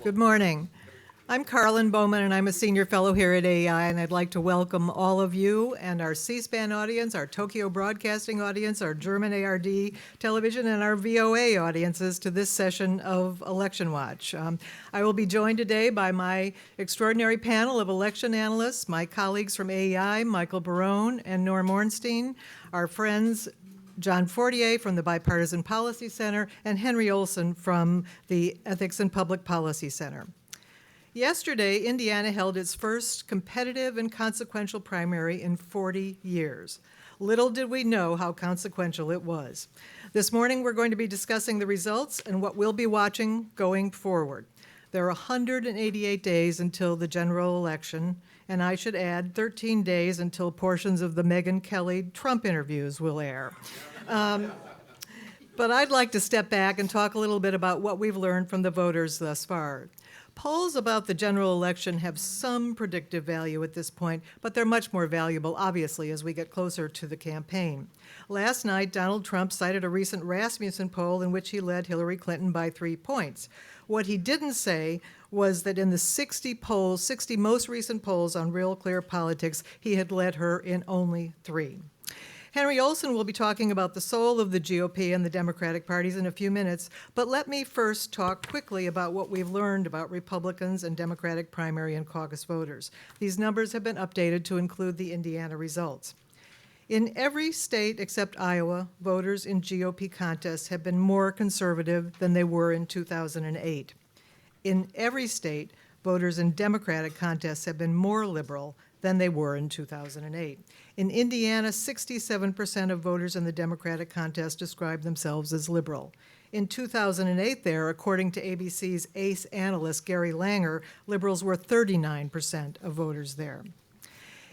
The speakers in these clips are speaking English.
Good morning. I'm Carlin Bowman, and I'm a senior fellow here at AEI, and I'd like to welcome all of you and our C-SPAN audience, our Tokyo Broadcasting audience, our German ARD television, and our VOA audiences to this session of Election Watch. I will be joined today by my extraordinary panel of election analysts, my colleagues from AEI, Michael Barone and Norm Ornstein, our friends John Fortier from the Bipartisan Policy Center, and Henry Olson from the Ethics and Public Policy Center. Yesterday, Indiana held its first competitive and consequential primary in 40 years. Little did we know how consequential it was. This morning, we're going to be discussing the results and what we'll be watching going forward. There are 188 days until the general election, and I should add 13 days until portions of the Megyn Kelly-Trump interviews will air. But I'd like to step back and talk a little bit about what we've learned from the voters thus far. Polls about the general election have some predictive value at this point, but they're much more valuable, obviously, as we get closer to the campaign. Last night, Donald Trump cited a recent Rasmussen poll in which he led Hillary Clinton by 3 points. What he didn't say was that in the 60 most recent polls on Real Clear Politics, he had led her in only 3. Henry Olson will be talking about the soul of the GOP and the Democratic parties in a few minutes, but let me first talk quickly about what we've learned about Republicans and Democratic primary and caucus voters. These numbers have been updated to include the Indiana results. In every state except Iowa, voters in GOP contests have been more conservative than they were in 2008. In every state, voters in Democratic contests have been more liberal than they were in 2008. In Indiana, 67% of voters in the Democratic contest described themselves as liberal. In 2008 there, according to ABC's ace analyst Gary Langer, liberals were 39% of voters there.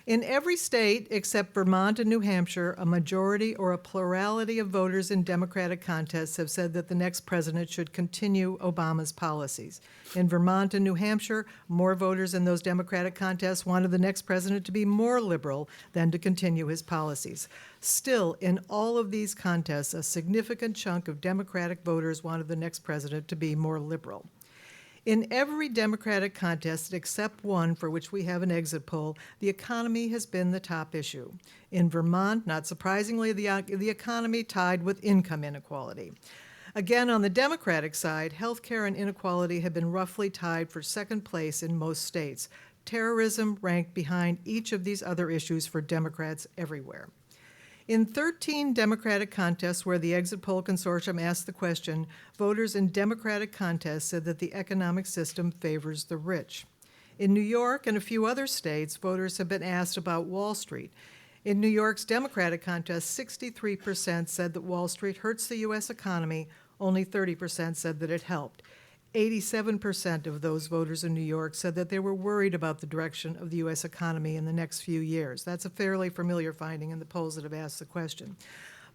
In every state except Vermont and New Hampshire, a majority or a plurality of voters in Democratic contests have said that the next president should continue Obama's policies. In Vermont and New Hampshire, more voters in those Democratic contests wanted the next president to be more liberal than to continue his policies. Still, in all of these contests, a significant chunk of Democratic voters wanted the next president to be more liberal. In every Democratic contest except one for which we have an exit poll, the economy has been the top issue. In Vermont, not surprisingly, the economy tied with income inequality. Again, on the Democratic side, health care and inequality have been roughly tied for second place in most states. Terrorism ranked behind each of these other issues for Democrats everywhere. In 13 Democratic contests where the Exit Poll Consortium asked the question, voters in Democratic contests said that the economic system favors the rich. In New York and a few other states, voters have been asked about Wall Street. In New York's Democratic contest, 63% said that Wall Street hurts the U.S. economy, only 30% said that it helped. 87% of those voters in New York said that they were worried about the direction of the U.S. economy in the next few years. That's a fairly familiar finding in the polls that have asked the question.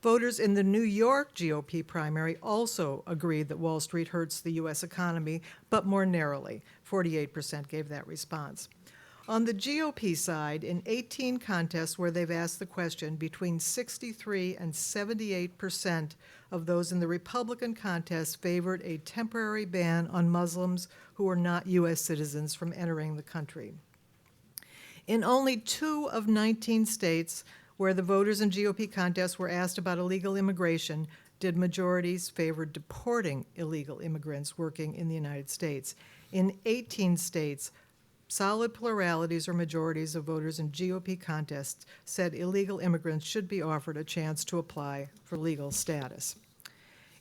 Voters in the New York GOP primary also agreed that Wall Street hurts the U.S. economy, but more narrowly. 48% gave that response. On the GOP side, in 18 contests where they've asked the question, between 63 and 78% of those in the Republican contest favored a temporary ban on Muslims who are not U.S. citizens from entering the country. In only 2 of 19 states where the voters in GOP contests were asked about illegal immigration, did majorities favor deporting illegal immigrants working in the United States. In 18 states, solid pluralities or majorities of voters in GOP contests said illegal immigrants should be offered a chance to apply for legal status.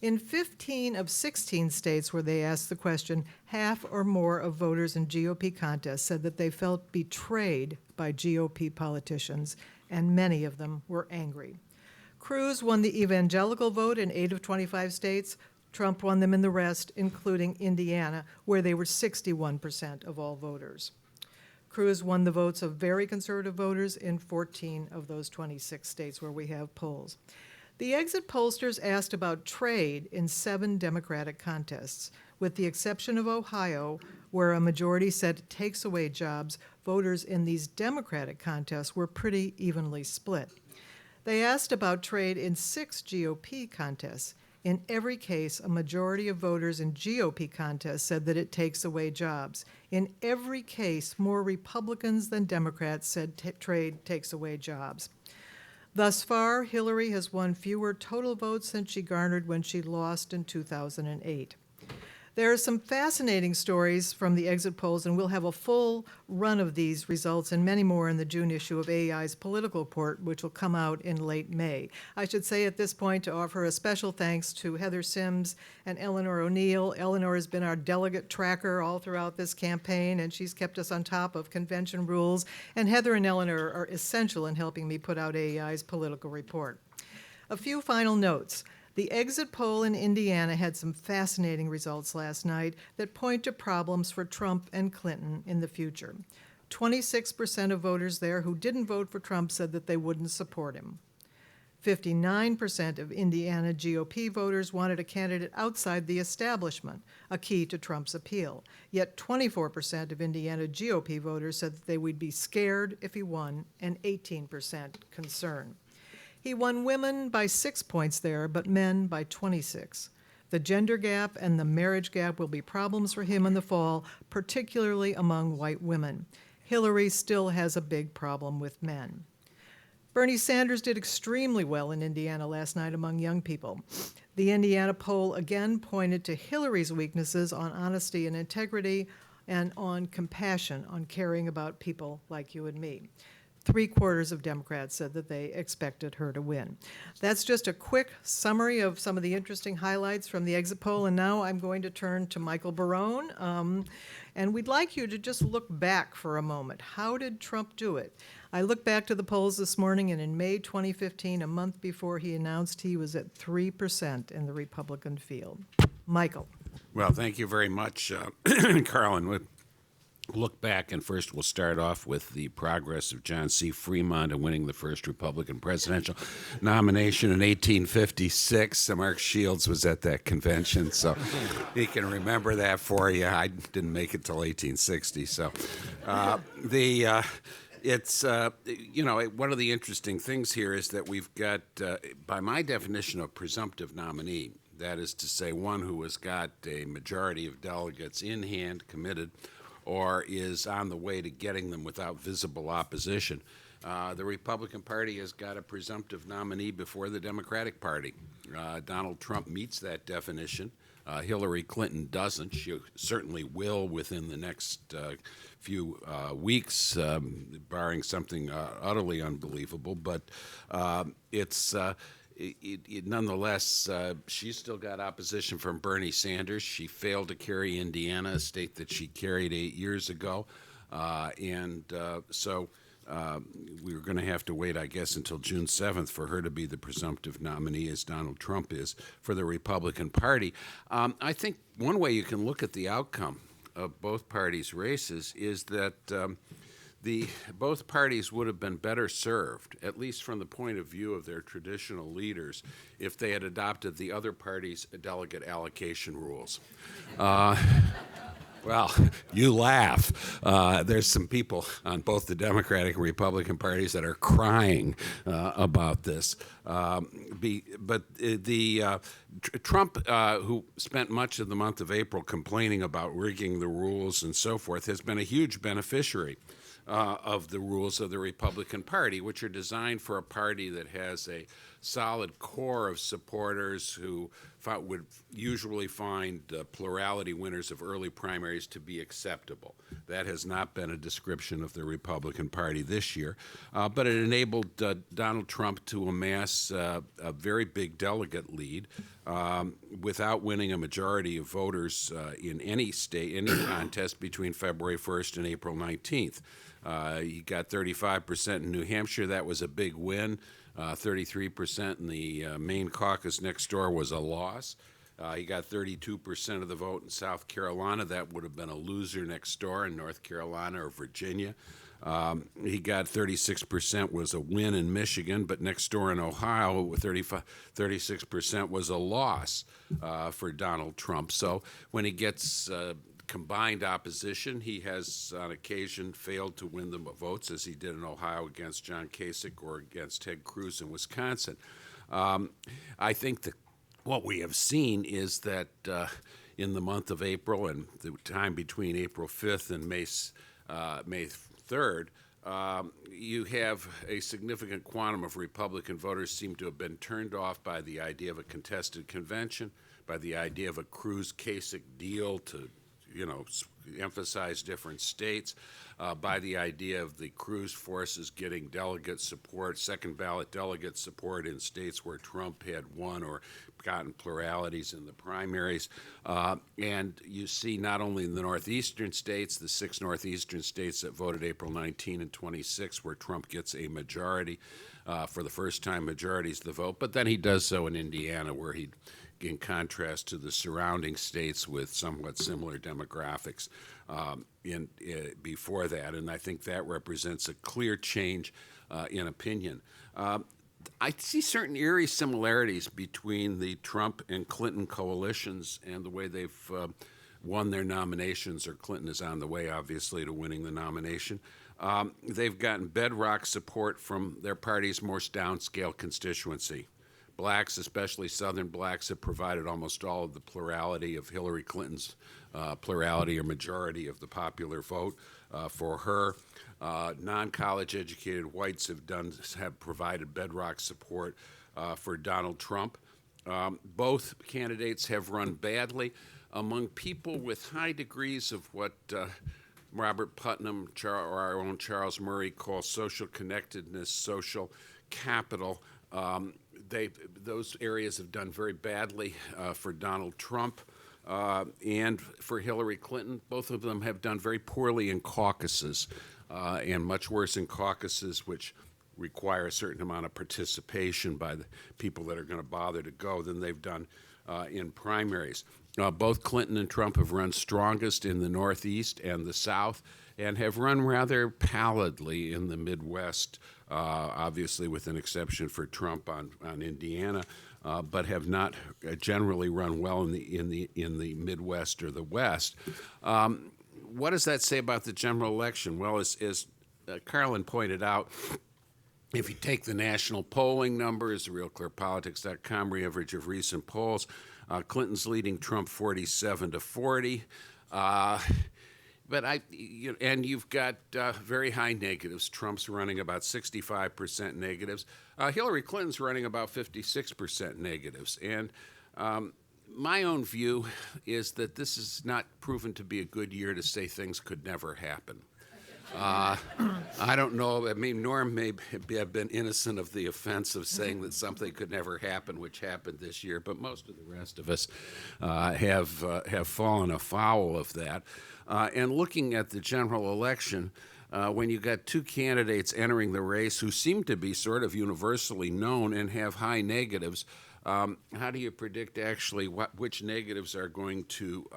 In 15 of 16 states where they asked the question, half or more of voters in GOP contests said that they felt betrayed by GOP politicians, and many of them were angry. Cruz won the evangelical vote in 8 of 25 states. Trump won them in the rest, including Indiana, where they were 61% of all voters. Cruz won the votes of very conservative voters in 14 of those 26 states where we have polls. The exit pollsters asked about trade in 7 Democratic contests. With the exception of Ohio, where a majority said it takes away jobs, voters in these Democratic contests were pretty evenly split. They asked about trade in 6 GOP contests. In every case, a majority of voters in GOP contests said that it takes away jobs. In every case, more Republicans than Democrats said trade takes away jobs. Thus far, Hillary has won fewer total votes than she garnered when she lost in 2008. There are some fascinating stories from the exit polls, and we'll have a full run of these results and many more in the June issue of AEI's Political Report, which will come out in late May. I should say at this point to offer a special thanks to Heather Sims and Eleanor O'Neill. Eleanor has been our delegate tracker all throughout this campaign, and she's kept us on top of convention rules. And Heather and Eleanor are essential in helping me put out AEI's Political Report. A few final notes. The exit poll in Indiana had some fascinating results last night that point to problems for Trump and Clinton in the future. 26% of voters there who didn't vote for Trump said that they wouldn't support him. 59% of Indiana GOP voters wanted a candidate outside the establishment, a key to Trump's appeal. Yet 24% of Indiana GOP voters said that they would be scared if he won, and 18% concerned. He won women by 6 points there, but men by 26. The gender gap and the marriage gap will be problems for him in the fall, particularly among white women. Hillary still has a big problem with men. Bernie Sanders did extremely well in Indiana last night among young people. The Indiana poll again pointed to Hillary's weaknesses on honesty and integrity and on compassion, on caring about people like you and me. 3/4 of Democrats said that they expected her to win. That's just a quick summary of some of the interesting highlights from the exit poll, and now I'm going to turn to Michael Barone, and we'd like you to just look back for a moment. How did Trump do it? I looked back to the polls this morning, and in May 2015, a month before he announced he was at 3% in the Republican field. Michael. Well, thank you very much, Carlin. We'll look back, and first we'll start off with the progress of John C. Fremont in winning the first Republican presidential nomination in 1856. Mark Shields was at that convention, so he can remember that for you. I didn't make it till 1860, so it's one of the interesting things here is that we've got, by my definition, a presumptive nominee. That is to say, one who has got a majority of delegates in hand, committed, or is on the way to getting them without visible opposition. The Republican Party has got a presumptive nominee before the Democratic Party. Donald Trump meets that definition. Hillary Clinton doesn't. She certainly will within the next few weeks, barring something utterly unbelievable. But nonetheless, she's still got opposition from Bernie Sanders. She failed to carry Indiana, a state that she carried 8 years ago. So we're going to have to wait, I guess, until June 7th for her to be the presumptive nominee, as Donald Trump is, for the Republican Party. I think one way you can look at the outcome of both parties' races is that both parties would have been better served, at least from the point of view of their traditional leaders, if they had adopted the other party's delegate allocation rules. Well, you laugh. There's some people on both the Democratic and Republican parties that are crying about this. Trump, who spent much of the month of April complaining about rigging the rules and so forth, has been a huge beneficiary of the rules of the Republican Party, which are designed for a party that has a solid core of supporters who would usually find plurality winners of early primaries to be acceptable. That has not been a description of the Republican Party this year, but it enabled Donald Trump to amass a very big delegate lead without winning a majority of voters in any state, any contest between February 1st and April 19th. He got 35% in New Hampshire. That was a big win. 33% in the Maine caucus next door was a loss. He got 32% of the vote in South Carolina. That would have been a loser next door in North Carolina or Virginia. He got 36% was a win in Michigan, but next door in Ohio, 36% was a loss for Donald Trump. So when he gets combined opposition, he has on occasion failed to win the votes, as he did in Ohio against John Kasich or against Ted Cruz in Wisconsin. I think the what we have seen is that in the month of April and the time between April 5th and May 3rd, you have a significant quantum of Republican voters seem to have been turned off by the idea of a contested convention, by the idea of a Cruz-Kasich deal to, emphasize different states, by the idea of the Cruz forces getting delegate support, second ballot delegate support in states where Trump had won or gotten pluralities in the primaries. And you see not only in the northeastern states, the 6 northeastern states that voted April 19 and 26, where Trump gets a majority, for the first time majorities of the vote, but then he does so in Indiana, where he, in contrast to the surrounding states with somewhat similar demographics before that, and I think that represents a clear change in opinion. I see certain eerie similarities between the Trump and Clinton coalitions and the way they've won their nominations, or Clinton is on the way, obviously, to winning the nomination. They've gotten bedrock support from their party's most downscale constituency. Blacks, especially Southern blacks, have provided almost all of the plurality of Hillary Clinton's plurality or majority of the popular vote for her. Non-college educated whites have provided bedrock support for Donald Trump. Both candidates have run badly among people with high degrees of what Robert Putnam or our own Charles Murray calls social connectedness, social capital. Those areas have done very badly for Donald Trump and for Hillary Clinton. Both of them have done very poorly in caucuses, and much worse in caucuses which require a certain amount of participation by the people that are going to bother to go than they've done in primaries. Both Clinton and Trump have run strongest in the Northeast and the South, and have run rather pallidly in the Midwest, obviously with an exception for Trump on Indiana, but have not generally run well in the Midwest or the West. What does that say about the general election? Well, as Carlin pointed out, if you take the national polling numbers, the RealClearPolitics.com average of recent polls, Clinton's leading Trump 47-40. And you've got very high negatives. Trump's running about 65% negatives. Hillary Clinton's running about 56% negatives. And my own view is that this is not proven to be a good year to say things could never happen. I don't know. I mean, Norm may have been innocent of the offense of saying that something could never happen, which happened this year, but most of the rest of us have fallen afoul of that. And looking at the general election, when you got two candidates entering the race who seem to be sort of universally known and have high negatives, how do you predict actually which negatives are going to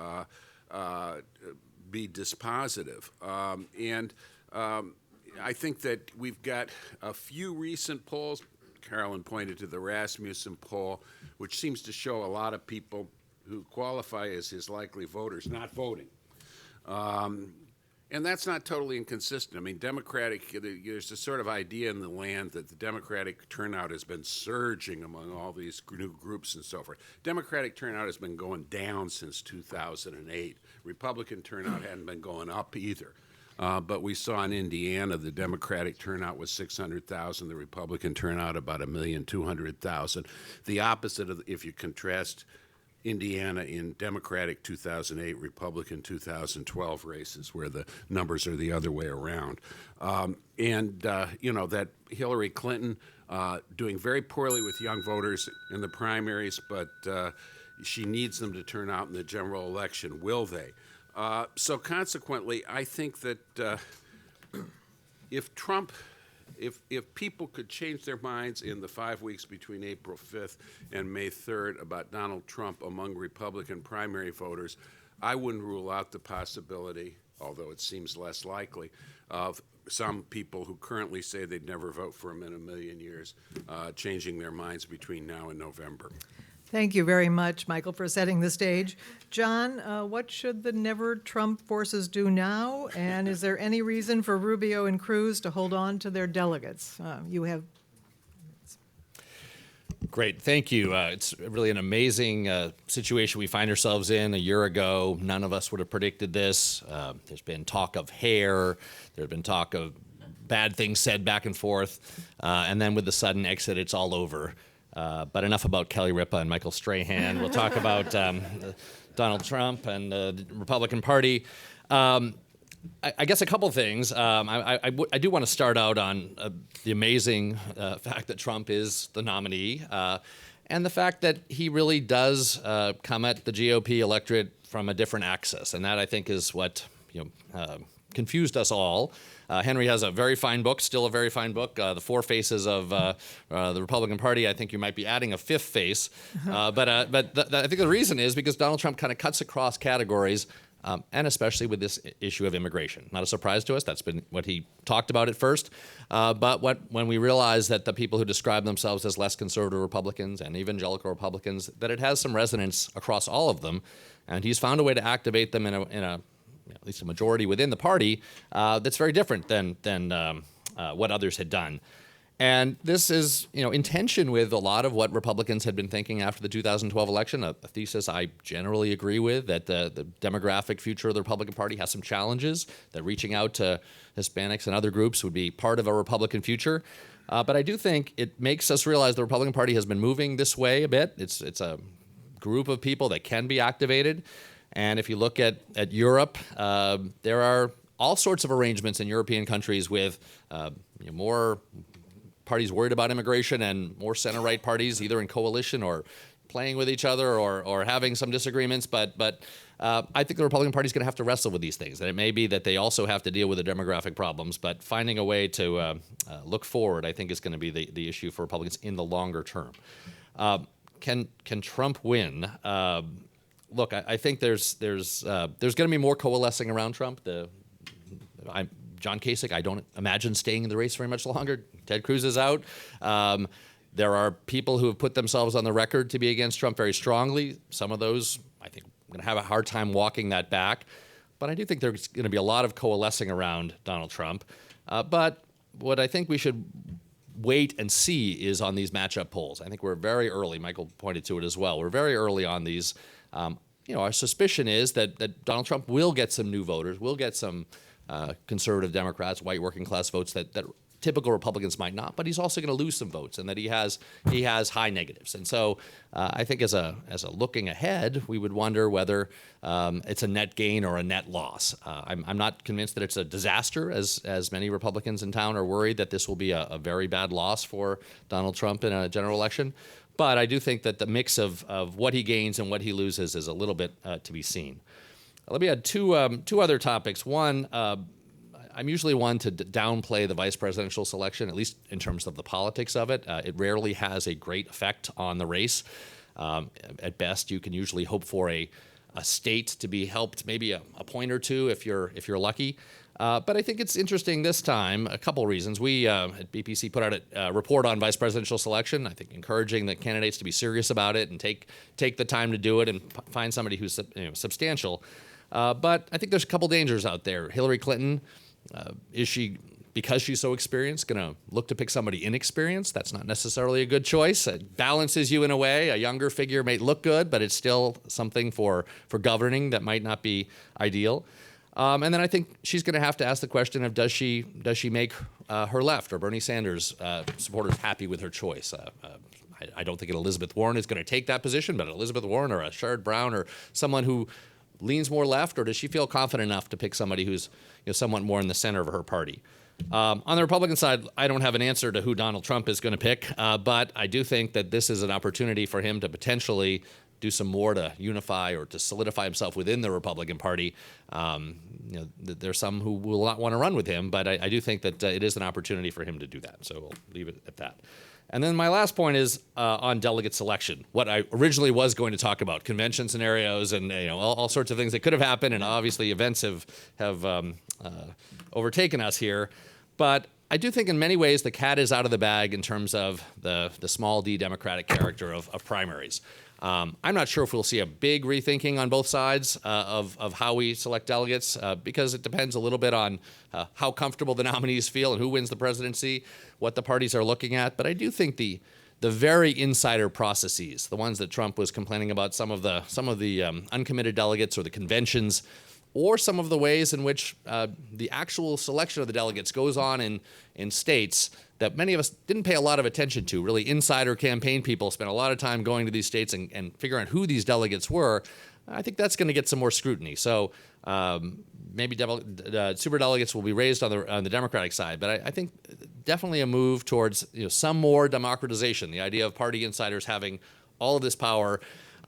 be dispositive? I think that we've got a few recent polls. Carolyn pointed to the Rasmussen poll, which seems to show a lot of people who qualify as his likely voters not voting. And that's not totally inconsistent. I mean, there's this sort of idea in the land that the Democratic turnout has been surging among all these new groups and so forth. Democratic turnout has been going down since 2008. Republican turnout hadn't been going up either. But we saw in Indiana the Democratic turnout was 600,000, the Republican turnout about 1,200,000. The opposite of, if you contrast Indiana in Democratic 2008, Republican 2012 races, where the numbers are the other way around. That Hillary Clinton doing very poorly with young voters in the primaries, but she needs them to turn out in the general election. Will they? So consequently, I think that if people could change their minds in the 5 weeks between April 5th and May 3rd about Donald Trump among Republican primary voters, I wouldn't rule out the possibility, although it seems less likely, of some people who currently say they'd never vote for him in a million years changing their minds between now and November. Thank you very much, Michael, for setting the stage. John, what should the never-Trump forces do now? And is there any reason for Rubio and Cruz to hold on to their delegates? You have... Great, thank you. It's really an amazing situation we find ourselves in. A year ago, none of us would have predicted this. There's been talk of hair, there's been talk of bad things said back and forth, and then with the sudden exit, it's all over. But enough about Kelly Ripa and Michael Strahan. We'll talk about Donald Trump and the Republican Party. I guess a couple things. I do want to start out on the amazing fact that Trump is the nominee, and the fact that he really does come at the GOP electorate from a different axis, and that I think is what confused us all. Henry has a very fine book, still a very fine book, The Four Faces of the Republican Party. I think you might be adding a fifth face, but I think the reason is because Donald Trump kind of cuts across categories. And especially with this issue of immigration. Not a surprise to us. That's been what he talked about at first. But when we realize that the people who describe themselves as less conservative Republicans and evangelical Republicans, that it has some resonance across all of them, and he's found a way to activate them in a at least a majority within the party that's very different than what others had done. And this is, in tension with a lot of what Republicans had been thinking after the 2012 election, a thesis I generally agree with, that the demographic future of the Republican Party has some challenges, that reaching out to Hispanics and other groups would be part of a Republican future. But I do think it makes us realize the Republican Party has been moving this way a bit. It's a group of people that can be activated. And if you look at Europe, there are all sorts of arrangements in European countries with more parties worried about immigration and more center-right parties either in coalition or playing with each other or having some disagreements. But I think the Republican Party is going to have to wrestle with these things. And it may be that they also have to deal with the demographic problems. But finding a way to look forward, I think, is going to be the issue for Republicans in the longer term. Can Trump win? Look, I think there's going to be more coalescing around Trump. John Kasich, I don't imagine staying in the race very much longer. Ted Cruz is out. There are people who have put themselves on the record to be against Trump very strongly. Some of those, I think, are going to have a hard time walking that back. But I do think there's going to be a lot of coalescing around Donald Trump. But what I think we should wait and see is on these matchup polls. I think we're very early. Michael pointed to it as well. We're very early on these. Our suspicion is that Donald Trump will get some new voters, will get some conservative Democrats, white working class votes that typical Republicans might not, but he's also going to lose some votes, and that he has high negatives. And so I think as a looking ahead, we would wonder whether it's a net gain or a net loss. I'm not convinced that it's a disaster, as many Republicans in town are worried that this will be a very bad loss for Donald Trump in a general election. But I do think that the mix of what he gains and what he loses is a little bit to be seen. Let me add two other topics. One, I'm usually one to downplay the vice presidential selection, at least in terms of the politics of it. It rarely has a great effect on the race. At best, you can usually hope for a state to be helped, maybe a point or two if you're lucky. But I think it's interesting this time, a couple reasons. We at BPC put out a report on vice presidential selection, I think encouraging the candidates to be serious about it and take the time to do it and find somebody who's substantial. But I think there's a couple dangers out there. Hillary Clinton, is she, because she's so experienced, going to look to pick somebody inexperienced? That's not necessarily a good choice. It balances you in a way. A younger figure may look good, but it's still something for governing that might not be ideal. And then I think she's going to have to ask the question of does she make her left or Bernie Sanders supporters happy with her choice? I don't think Elizabeth Warren is going to take that position, but Elizabeth Warren or a Sherrod Brown or someone who leans more left, or does she feel confident enough to pick somebody who's somewhat more in the center of her party? On the Republican side, I don't have an answer to who Donald Trump is going to pick, but I do think that this is an opportunity for him to potentially do some more to unify or to solidify himself within the Republican Party. There's some who will not want to run with him, but I do think that it is an opportunity for him to do that. So we'll leave it at that. And then my last point is on delegate selection. What I originally was going to talk about, convention scenarios and all sorts of things that could have happened, and obviously events have overtaken us here. But I do think in many ways the cat is out of the bag in terms of the small d Democratic character of primaries. I'm not sure if we'll see a big rethinking on both sides of how we select delegates because it depends a little bit on how comfortable the nominees feel and who wins the presidency, what the parties are looking at. But I do think the the very insider processes, the ones that Trump was complaining about, some of the uncommitted delegates or the conventions, or some of the ways in which the actual selection of the delegates goes on in states that many of us didn't pay a lot of attention to. Really, insider campaign people spent a lot of time going to these states and figuring out who these delegates were. I think that's going to get some more scrutiny. So maybe superdelegates will be raised on the Democratic side, but I think definitely a move towards some more democratization. The idea of party insiders having all of this power,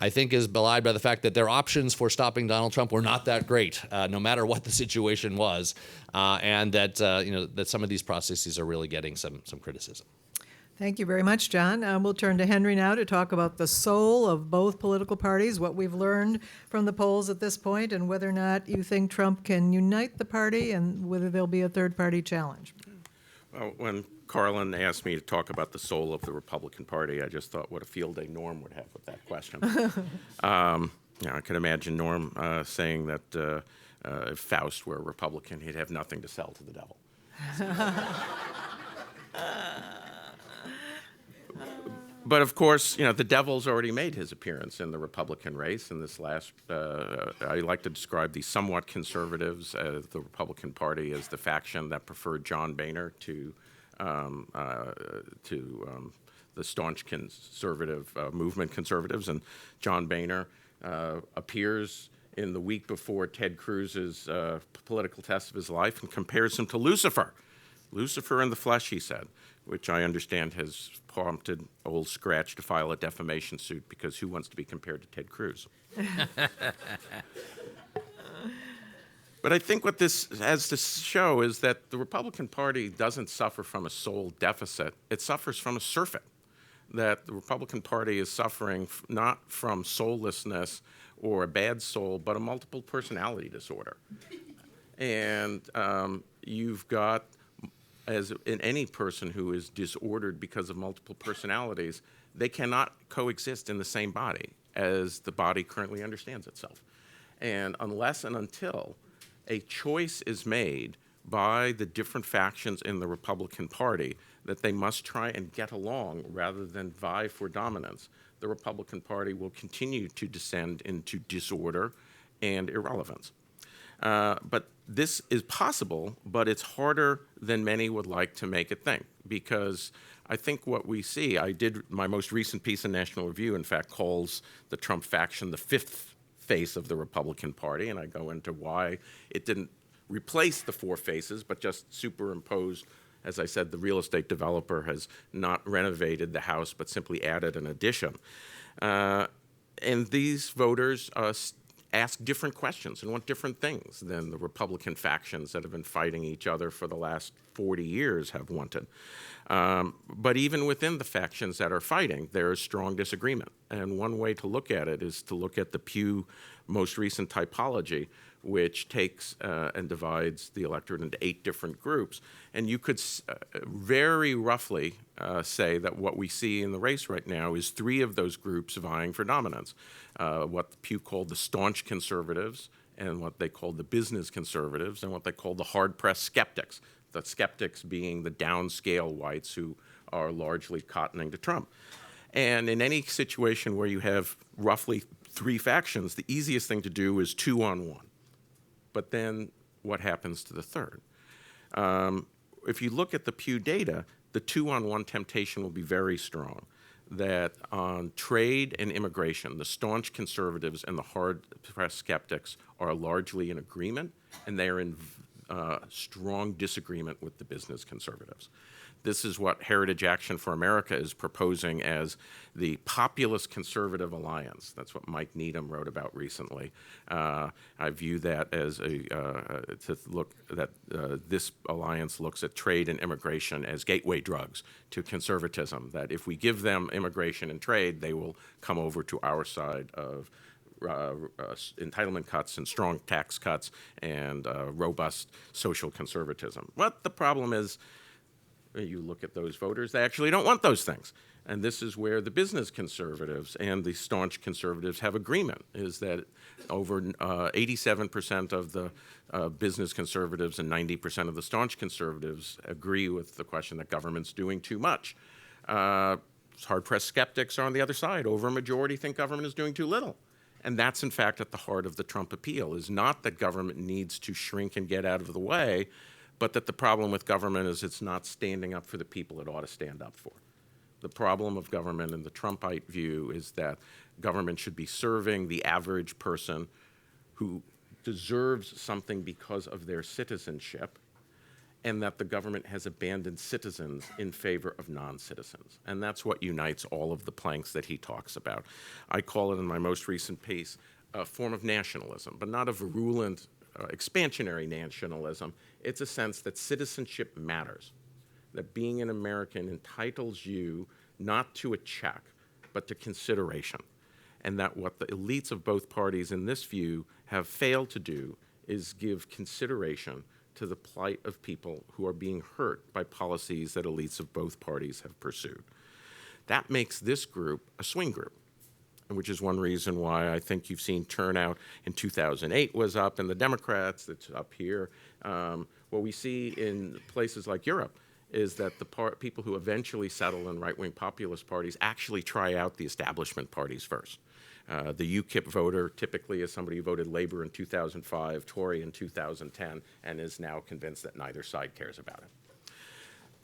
I think, is belied by the fact that their options for stopping Donald Trump were not that great, no matter what the situation was, and that that some of these processes are really getting some criticism. Thank you very much, John. We'll turn to Henry now to talk about the soul of both political parties, what we've learned from the polls at this point, and whether or not you think Trump can unite the party and whether there'll be a third-party challenge. Well, when Carlin asked me to talk about the soul of the Republican Party, I just thought what a field day Norm would have with that question. I can imagine Norm saying that if Faust were a Republican, he'd have nothing to sell to the devil. But of course, the devil's already made his appearance in the Republican race in this last. I like to describe the somewhat conservatives as the Republican Party as the faction that preferred John Boehner to the staunch conservative movement conservatives, and John Boehner appears in the week before Ted Cruz's political test of his life and compares him to Lucifer. Lucifer in the flesh, he said, which I understand has prompted Old Scratch to file a defamation suit because who wants to be compared to Ted Cruz? But I think what this has to show is that the Republican Party doesn't suffer from a soul deficit. It suffers from a surfeit. That the Republican Party is suffering not from soullessness or a bad soul, but a multiple personality disorder. And you've got, as in any person who is disordered because of multiple personalities, they cannot coexist in the same body as the body currently understands itself. And unless and until a choice is made by the different factions in the Republican Party that they must try and get along rather than vie for dominance, the Republican Party will continue to descend into disorder and irrelevance. But this is possible, but it's harder than many would like to make it think, because I think what we see, my most recent piece in National Review, in fact, calls the Trump faction the fifth face of the Republican Party, and I go into why it didn't replace the four faces, but just superimposed. As I said, the real estate developer has not renovated the house, but simply added an addition. And these voters ask different questions and want different things than the Republican factions that have been fighting each other for the last 40 years have wanted. But even within the factions that are fighting, there is strong disagreement. And one way to look at it is to look at the Pew most recent typology, which takes and divides the electorate into 8 different groups. And you could very roughly say that what we see in the race right now is 3 of those groups vying for dominance. What Pew called the staunch conservatives, and what they called the business conservatives, and what they called the hard-pressed skeptics. The skeptics being the downscale whites who are largely cottoning to Trump. And in any situation where you have roughly 3 factions, the easiest thing to do is 2-on-1. But then what happens to the third? If you look at the Pew data, the 2-on-1 temptation will be very strong. That on trade and immigration, the staunch conservatives and the hard-pressed skeptics are largely in agreement, and they are in strong disagreement with the business conservatives. This is what Heritage Action for America is proposing as the populist conservative alliance. That's what Mike Needham wrote about recently. I view that as this alliance looks at trade and immigration as gateway drugs to conservatism, that if we give them immigration and trade, they will come over to our side of entitlement cuts and strong tax cuts and robust social conservatism. But the problem is, you look at those voters, they actually don't want those things. And this is where the business conservatives and the staunch conservatives have agreement, is that over 87% of the business conservatives and 90% of the staunch conservatives agree with the question that government's doing too much. hard-pressed skeptics are on the other side. Over a majority think government is doing too little. And that's, in fact, at the heart of the Trump appeal, is not that government needs to shrink and get out of the way, but that the problem with government is it's not standing up for the people it ought to stand up for. The problem of government in the Trumpite view is that government should be serving the average person who deserves something because of their citizenship, and that the government has abandoned citizens in favor of non-citizens. And that's what unites all of the planks that he talks about. I call it in my most recent piece a form of nationalism, but not a virulent, expansionary nationalism. It's a sense that citizenship matters, that being an American entitles you not to a check, but to consideration. And that what the elites of both parties in this view have failed to do is give consideration to the plight of people who are being hurt by policies that elites of both parties have pursued. That makes this group a swing group, which is one reason why I think you've seen turnout in 2008 was up in the Democrats, it's up here. What we see in places like Europe is that the people who eventually settle in right-wing populist parties actually try out the establishment parties first. The UKIP voter typically is somebody who voted Labour in 2005, Tory in 2010, and is now convinced that neither side cares about it.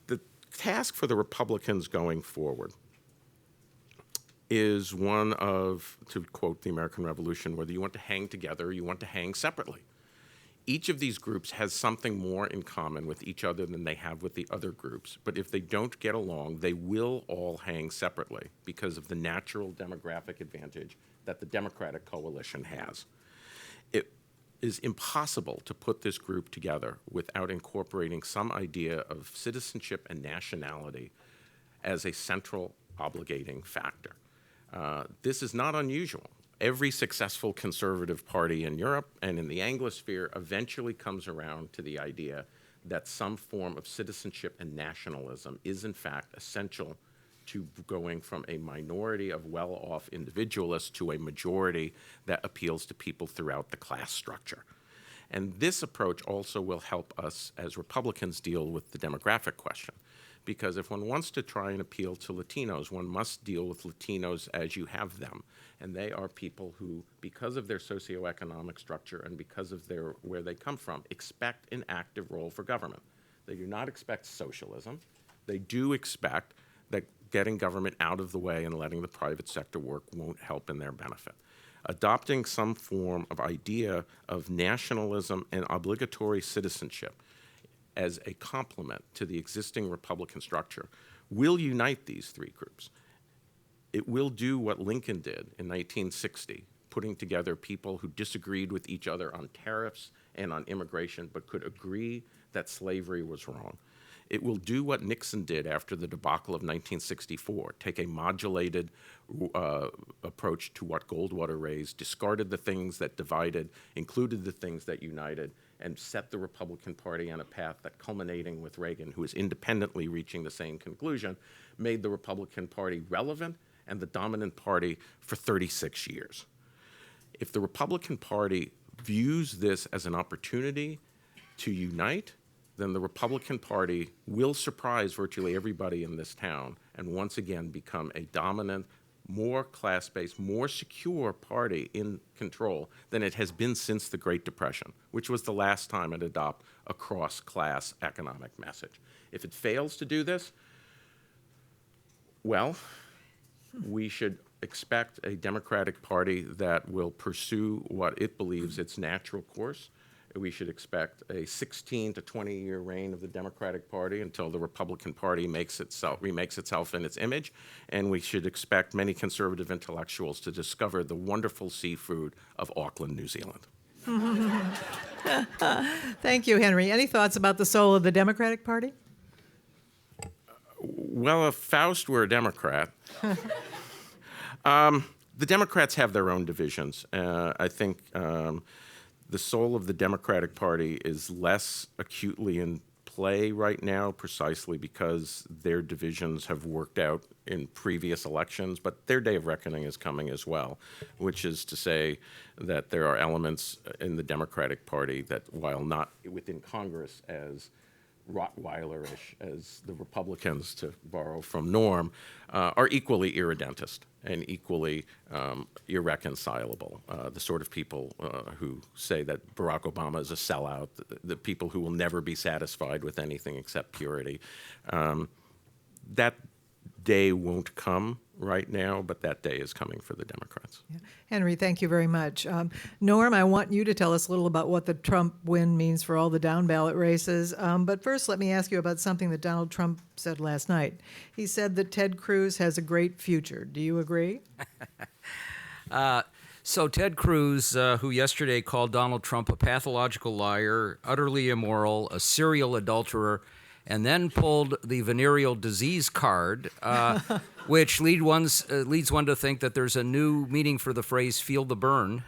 The task for the Republicans going forward is one of, to quote the American Revolution, whether you want to hang together or you want to hang separately. Each of these groups has something more in common with each other than they have with the other groups. But if they don't get along, they will all hang separately because of the natural demographic advantage that the Democratic coalition has. It is impossible to put this group together without incorporating some idea of citizenship and nationality as a central obligating factor. This is not unusual. Every successful conservative party in Europe and in the Anglosphere eventually comes around to the idea that some form of citizenship and nationalism is in fact essential to going from a minority of well-off individualists to a majority that appeals to people throughout the class structure. And this approach also will help us as Republicans deal with the demographic question. Because if one wants to try and appeal to Latinos, one must deal with Latinos as you have them. And they are people who, because of their socioeconomic structure and because of where they come from, expect an active role for government. They do not expect socialism. They do expect that getting government out of the way and letting the private sector work won't help in their benefit. Adopting some form of idea of nationalism and obligatory citizenship as a complement to the existing Republican structure will unite these three groups. It will do what Lincoln did in 1960, putting together people who disagreed with each other on tariffs and on immigration, but could agree that slavery was wrong. It will do what Nixon did after the debacle of 1964, take a modulated approach to what Goldwater raised, discarded the things that divided, included the things that united, and set the Republican Party on a path that, culminating with Reagan, who is independently reaching the same conclusion, made the Republican Party relevant and the dominant party for 36 years. If the Republican Party views this as an opportunity to unite, then the Republican Party will surprise virtually everybody in this town and once again become a dominant, more class-based, more secure party in control than it has been since the Great Depression, which was the last time it adopted a cross-class economic message. If it fails to do this, well, we should expect a Democratic Party that will pursue what it believes its natural course. We should expect a 16 to 20-year reign of the Democratic Party until the Republican Party remakes itself in its image. And we should expect many conservative intellectuals to discover the wonderful seafood of Auckland, New Zealand. Thank you, Henry. Any thoughts about the soul of the Democratic Party? Well, if Faust were a Democrat, the Democrats have their own divisions. I think the soul of the Democratic Party is less acutely in play right now precisely because their divisions have worked out in previous elections, but their day of reckoning is coming as well, which is to say that there are elements in the Democratic Party that, while not within Congress as Rottweiler-ish as the Republicans, to borrow from Norm, are equally irredentist and equally irreconcilable. The sort of people who say that Barack Obama is a sellout, the people who will never be satisfied with anything except purity. That day won't come right now, but that day is coming for the Democrats. Yeah. Henry, thank you very much. Norm, I want you to tell us a little about what the Trump win means for all the down-ballot races. But first, let me ask you about something that Donald Trump said last night. He said that Ted Cruz has a great future. Do you agree? So Ted Cruz, who yesterday called Donald Trump a pathological liar, utterly immoral, a serial adulterer, and then pulled the venereal disease card, which leads one to think that there's a new meaning for the phrase "feel the burn."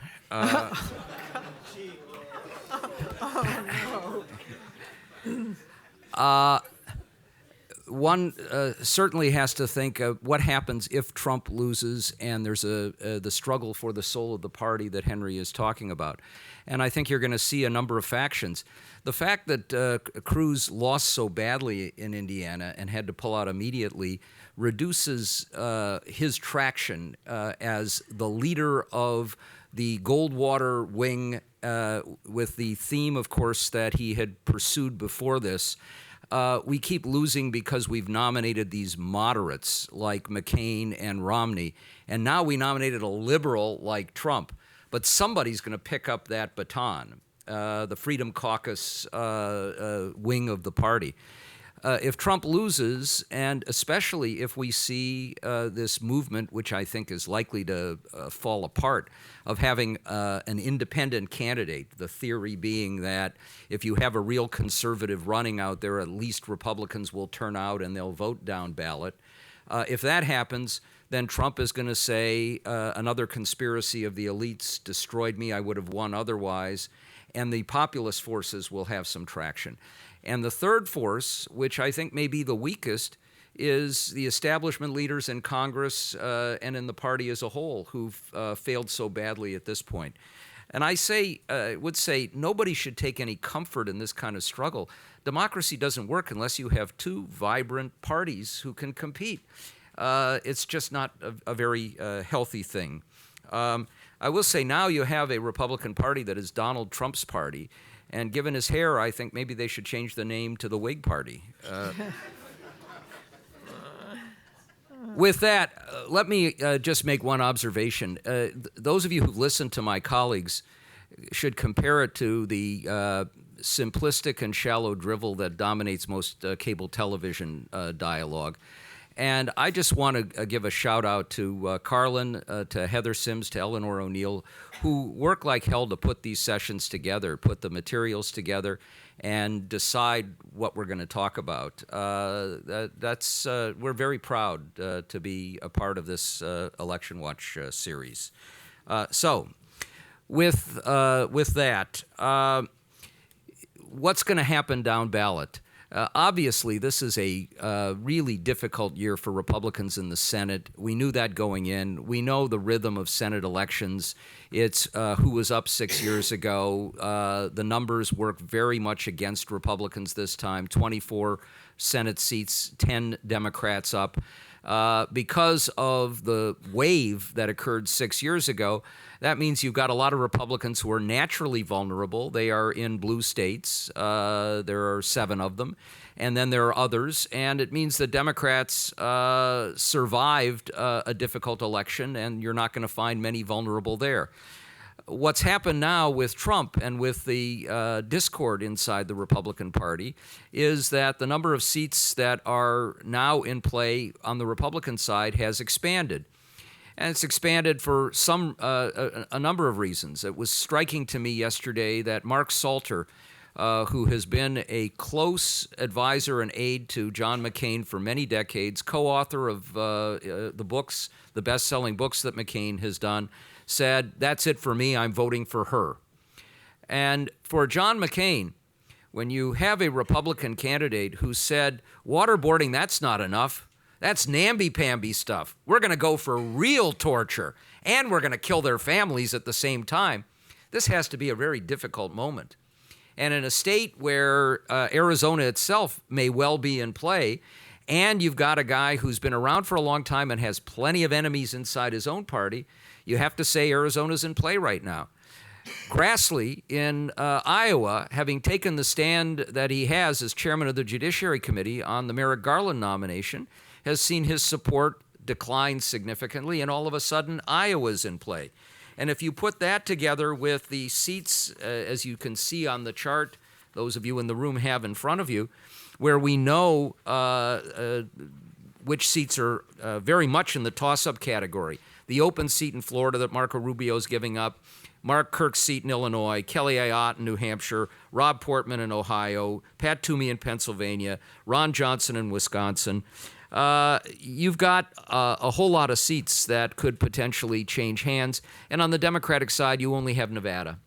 One certainly has to think of what happens if Trump loses, and there's the struggle for the soul of the party that Henry is talking about. And I think you're going to see a number of factions. The fact that Cruz lost so badly in Indiana and had to pull out immediately reduces his traction as the leader of the Goldwater wing, with the theme, of course, that he had pursued before this. We keep losing because we've nominated these moderates like McCain and Romney, and now we nominated a liberal like Trump. But somebody's going to pick up that baton, the Freedom Caucus wing of the party. If Trump loses, and especially if we see this movement, which I think is likely to fall apart, of having an independent candidate, the theory being that if you have a real conservative running out there, at least Republicans will turn out and they'll vote down ballot. If that happens, then Trump is going to say another conspiracy of the elites destroyed me, I would have won otherwise, and the populist forces will have some traction. And the third force, which I think may be the weakest, is the establishment leaders in Congress and in the party as a whole who've failed so badly at this point. And I would say nobody should take any comfort in this kind of struggle. Democracy doesn't work unless you have two vibrant parties who can compete. It's just not a very healthy thing. I will say now you have a Republican Party that is Donald Trump's party, and given his hair, I think maybe they should change the name to the Whig Party. With that, let me just make one observation. Those of you who've listened to my colleagues should compare it to the simplistic and shallow drivel that dominates most cable television dialogue. And I just want to give a shout out to Carlin, to Heather Sims, to Eleanor O'Neill, who work like hell to put these sessions together, put the materials together, and decide what we're going to talk about. We're very proud to be a part of this Election Watch series. So, with that, what's going to happen down ballot? Obviously, this is a really difficult year for Republicans in the Senate. We knew that going in. We know the rhythm of Senate elections. It's who was up 6 years ago. The numbers work very much against Republicans this time. 24 Senate seats, 10 Democrats up. Because of the wave that occurred 6 years ago, that means you've got a lot of Republicans who are naturally vulnerable. They are in blue states. There are 7 of them. And then there are others. And it means the Democrats survived a difficult election, and you're not going to find many vulnerable there. What's happened now with Trump and with the discord inside the Republican Party is that the number of seats that are now in play on the Republican side has expanded. And it's expanded for a number of reasons. It was striking to me yesterday that Mark Salter, who has been a close advisor and aide to John McCain for many decades, co-author of the books, the best-selling books that McCain has done, said, "That's it for me, I'm voting for her." And for John McCain, when you have a Republican candidate who said, waterboarding, that's not enough, that's namby-pamby stuff, we're going to go for real torture, and we're going to kill their families at the same time, this has to be a very difficult moment. And in a state where Arizona itself may well be in play, and you've got a guy who's been around for a long time and has plenty of enemies inside his own party, you have to say Arizona's in play right now. Grassley in Iowa, having taken the stand that he has as chairman of the Judiciary Committee on the Merrick Garland nomination, has seen his support decline significantly, and all of a sudden Iowa's in play. And if you put that together with the seats, as you can see on the chart, those of you in the room have in front of you, where we know which seats are very much in the toss-up category. The open seat in Florida that Marco Rubio is giving up, Mark Kirk's seat in Illinois, Kelly Ayotte in New Hampshire, Rob Portman in Ohio, Pat Toomey in Pennsylvania, Ron Johnson in Wisconsin. You've got a whole lot of seats that could potentially change hands. And on the Democratic side, you only have Nevada,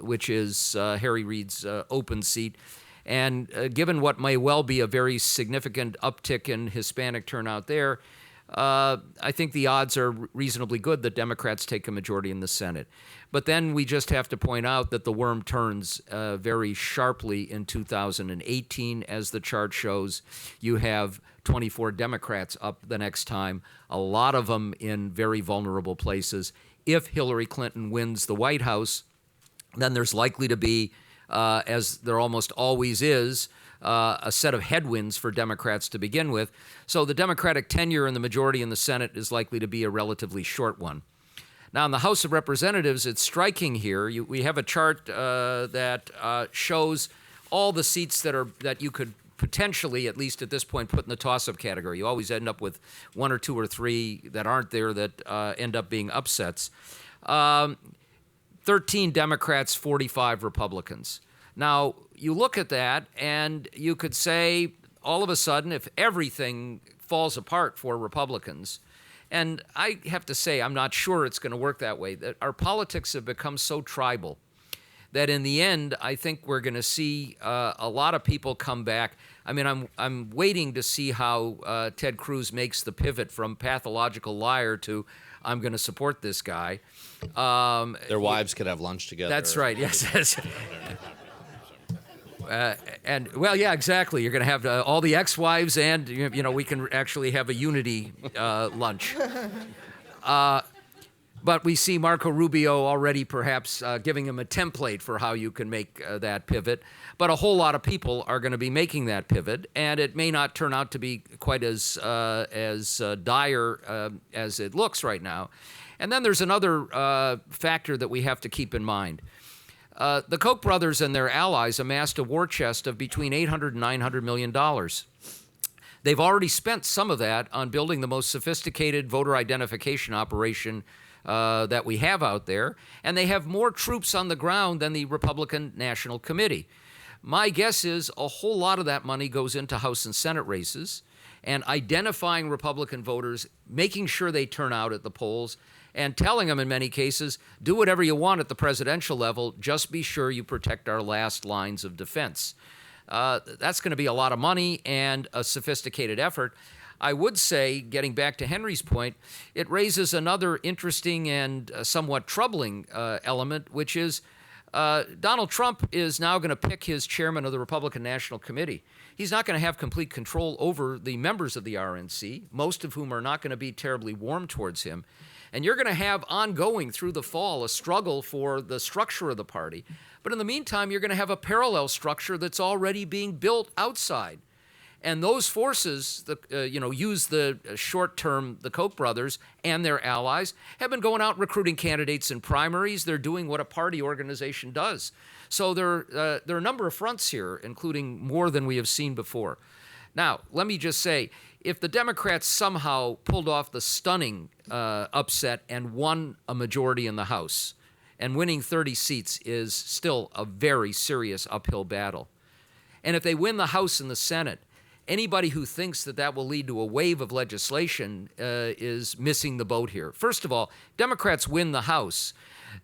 which is Harry Reid's open seat. And given what may well be a very significant uptick in Hispanic turnout there, I think the odds are reasonably good that Democrats take a majority in the Senate. But then we just have to point out that the worm turns very sharply in 2018, as the chart shows. You have 24 Democrats up the next time, a lot of them in very vulnerable places. If Hillary Clinton wins the White House, then there's likely to be, as there almost always is, a set of headwinds for Democrats to begin with. So the Democratic tenure in the majority in the Senate is likely to be a relatively short one. Now, in the House of Representatives, it's striking here. We have a chart that shows all the seats that you could potentially, at least at this point, put in the toss-up category. You always end up with one or two or three that aren't there that end up being upsets. 13 Democrats, 45 Republicans. Now, you look at that, and you could say, all of a sudden, if everything falls apart for Republicans, and I have to say, I'm not sure it's going to work that way, that our politics have become so tribal that in the end, I think we're going to see a lot of people come back. I mean, I'm waiting to see how Ted Cruz makes the pivot from pathological liar to I'm going to support this guy. Their wives could have lunch together. That's right, yes. And well, yeah, exactly. You're going to have all the ex-wives, and we can actually have a unity lunch. But we see Marco Rubio already perhaps giving him a template for how you can make that pivot. But a whole lot of people are going to be making that pivot, and it may not turn out to be quite as dire as it looks right now. And then there's another factor that we have to keep in mind. The Koch brothers and their allies amassed a war chest of between $800 and $900 million. They've already spent some of that on building the most sophisticated voter identification operation that we have out there, and they have more troops on the ground than the Republican National Committee. My guess is a whole lot of that money goes into House and Senate races and identifying Republican voters, making sure they turn out at the polls, and telling them in many cases, do whatever you want at the presidential level, just be sure you protect our last lines of defense. That's going to be a lot of money and a sophisticated effort. I would say, getting back to Henry's point, it raises another interesting and somewhat troubling element, which is Donald Trump is now going to pick his chairman of the Republican National Committee. He's not going to have complete control over the members of the RNC, most of whom are not going to be terribly warm towards him. And you're going to have ongoing through the fall a struggle for the structure of the party. But in the meantime, you're going to have a parallel structure that's already being built outside. And those forces, use the short term, the Koch brothers and their allies, have been going out recruiting candidates in primaries. They're doing what a party organization does. So there are a number of fronts here, including more than we have seen before. Now, let me just say, if the Democrats somehow pulled off the stunning upset and won a majority in the House, and winning 30 seats is still a very serious uphill battle. And if they win the House and the Senate, anybody who thinks that that will lead to a wave of legislation is missing the boat here. First of all, Democrats win the House.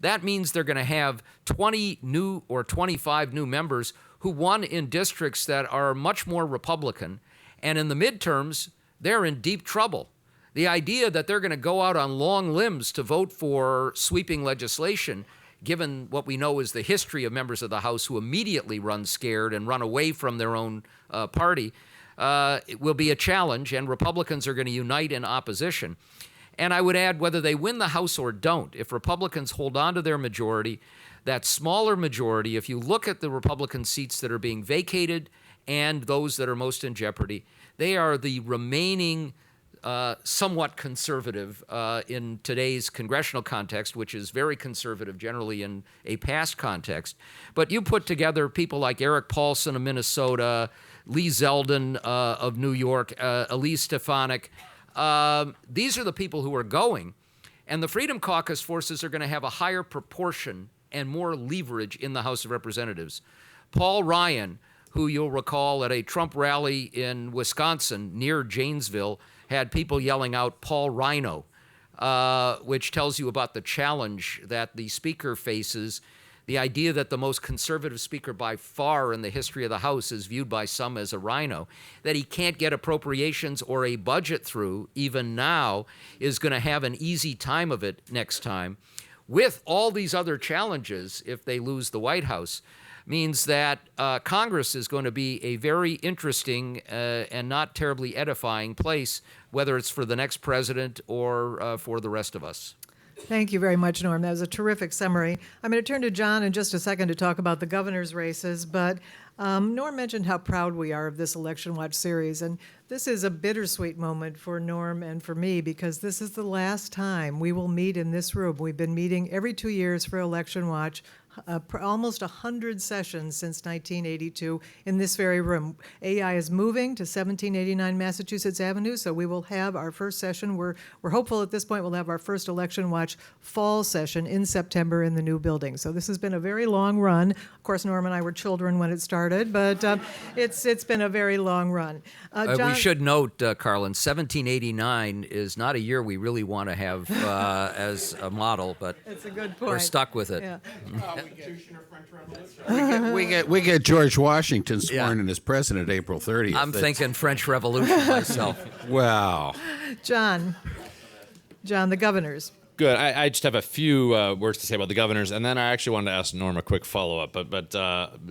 That means they're going to have 20 new or 25 new members who won in districts that are much more Republican. And in the midterms, they're in deep trouble. The idea that they're going to go out on long limbs to vote for sweeping legislation given what we know is the history of members of the House who immediately run scared and run away from their own party, it will be a challenge, and Republicans are going to unite in opposition. And I would add, whether they win the House or don't, if Republicans hold on to their majority, that smaller majority, if you look at the Republican seats that are being vacated and those that are most in jeopardy, they are the remaining somewhat conservative in today's congressional context, which is very conservative generally in a past context. But you put together people like Eric Paulson of Minnesota, Lee Zeldin of New York, Elise Stefanik. These are the people who are going. And the Freedom Caucus forces are going to have a higher proportion and more leverage in the House of Representatives. Paul Ryan, who you'll recall at a Trump rally in Wisconsin near Janesville, had people yelling out Paul Rhino, which tells you about the challenge that the Speaker faces. The idea that the most conservative Speaker by far in the history of the House is viewed by some as a rhino, that he can't get appropriations or a budget through even now, is going to have an easy time of it next time. With all these other challenges, if they lose the White House, means that Congress is going to be a very interesting and not terribly edifying place, whether it's for the next president or for the rest of us. Thank you very much, Norm. That was a terrific summary. I'm going to turn to John in just a second to talk about the governor's races, but Norm mentioned how proud we are of this Election Watch series, and this is a bittersweet moment for Norm and for me because this is the last time we will meet in this room. We've been meeting every 2 years for Election Watch, almost 100 sessions since 1982 in this very room. AEI is moving to 1789 Massachusetts Avenue, so we will have our first session. We're hopeful at this point we'll have our first Election Watch fall session in September in the new building. So this has been a very long run. Of course, Norm and I were children when it started, but it's been a very long run. John, We should note, Carlin, 1789 is not a year we really want to have as a model, but it's a good point. we're stuck with it. Yeah. We get George Washington sworn in as president April 30th. I'm thinking French Revolution myself. Wow. John, the governors. Good. I just have a few words to say about the governors, and then I actually wanted to ask Norm a quick follow-up.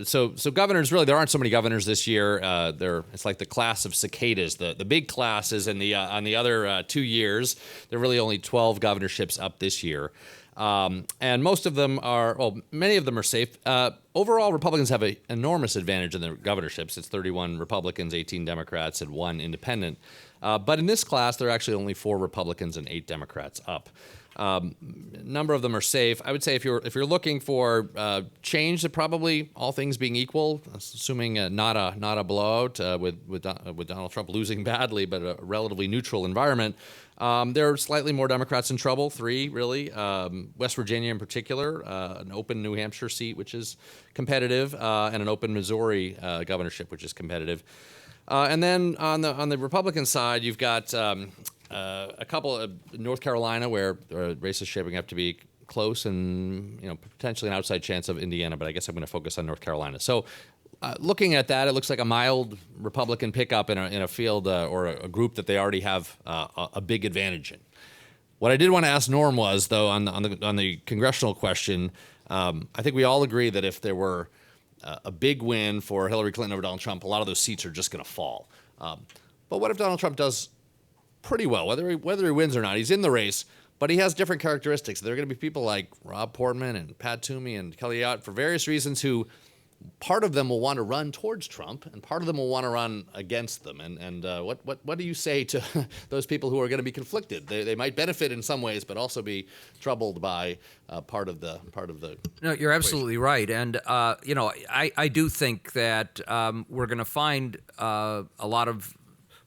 So governors, really, there aren't so many governors this year. It's like the class of cicadas. The big classes, and on the other 2 years, there are really only 12 governorships up this year. And most of them many of them are safe. Overall, Republicans have an enormous advantage in the governorships. It's 31 Republicans, 18 Democrats, and 1 independent. But in this class, there are actually only 4 Republicans and 8 Democrats up. A number of them are safe. I would say if you're looking for change, that probably all things being equal, assuming not a blowout with Donald Trump losing badly, but a relatively neutral environment. There are slightly more Democrats in trouble, 3 really. West Virginia in particular, an open New Hampshire seat, which is competitive, and an open Missouri governorship, which is competitive. And then on the Republican side, you've got a couple of North Carolina, where the race is shaping up to be close, and potentially an outside chance of Indiana. But I guess I'm going to focus on North Carolina. So, looking at that, it looks like a mild Republican pickup in a field or a group that they already have a big advantage in. What I did want to ask Norm was, though, on the congressional question, I think we all agree that if there were a big win for Hillary Clinton over Donald Trump, a lot of those seats are just going to fall. But what if Donald Trump does pretty well, whether he wins or not? He's in the race, but he has different characteristics. There are going to be people like Rob Portman and Pat Toomey and Kelly Ayotte, for various reasons, who part of them will want to run towards Trump, and part of them will want to run against them. And what do you say to those people who are going to be conflicted? They might benefit in some ways, but also be troubled by part of the. No, you're absolutely right, and I do think that we're going to find a lot of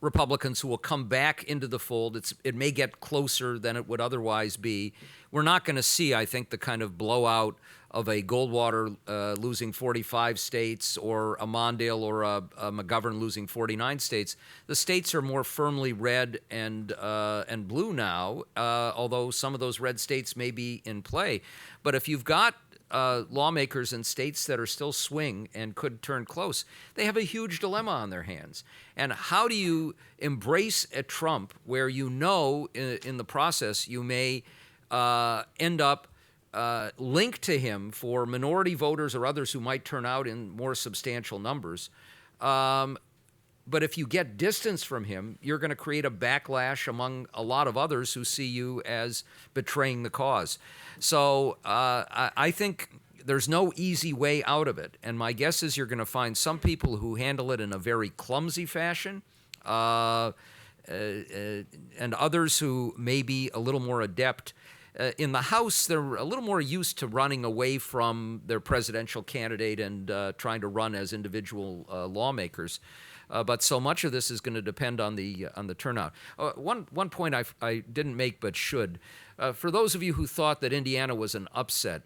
Republicans who will come back into the fold. It may get closer than it would otherwise be. We're not going to see, I think, the kind of blowout of a Goldwater losing 45 states, or a Mondale or a McGovern losing 49 states. The states are more firmly red and blue now, although some of those red states may be in play. But if you've got lawmakers in states that are still swing and could turn close, they have a huge dilemma on their hands. And how do you embrace a Trump where in the process you may end up link to him for minority voters or others who might turn out in more substantial numbers. But if you get distance from him, you're going to create a backlash among a lot of others who see you as betraying the cause. So I think there's no easy way out of it. And my guess is you're going to find some people who handle it in a very clumsy fashion, and others who may be a little more adept. In the House, they're a little more used to running away from their presidential candidate and trying to run as individual lawmakers. But so much of this is going to depend on the turnout. One point I didn't make but should. For those of you who thought that Indiana was an upset,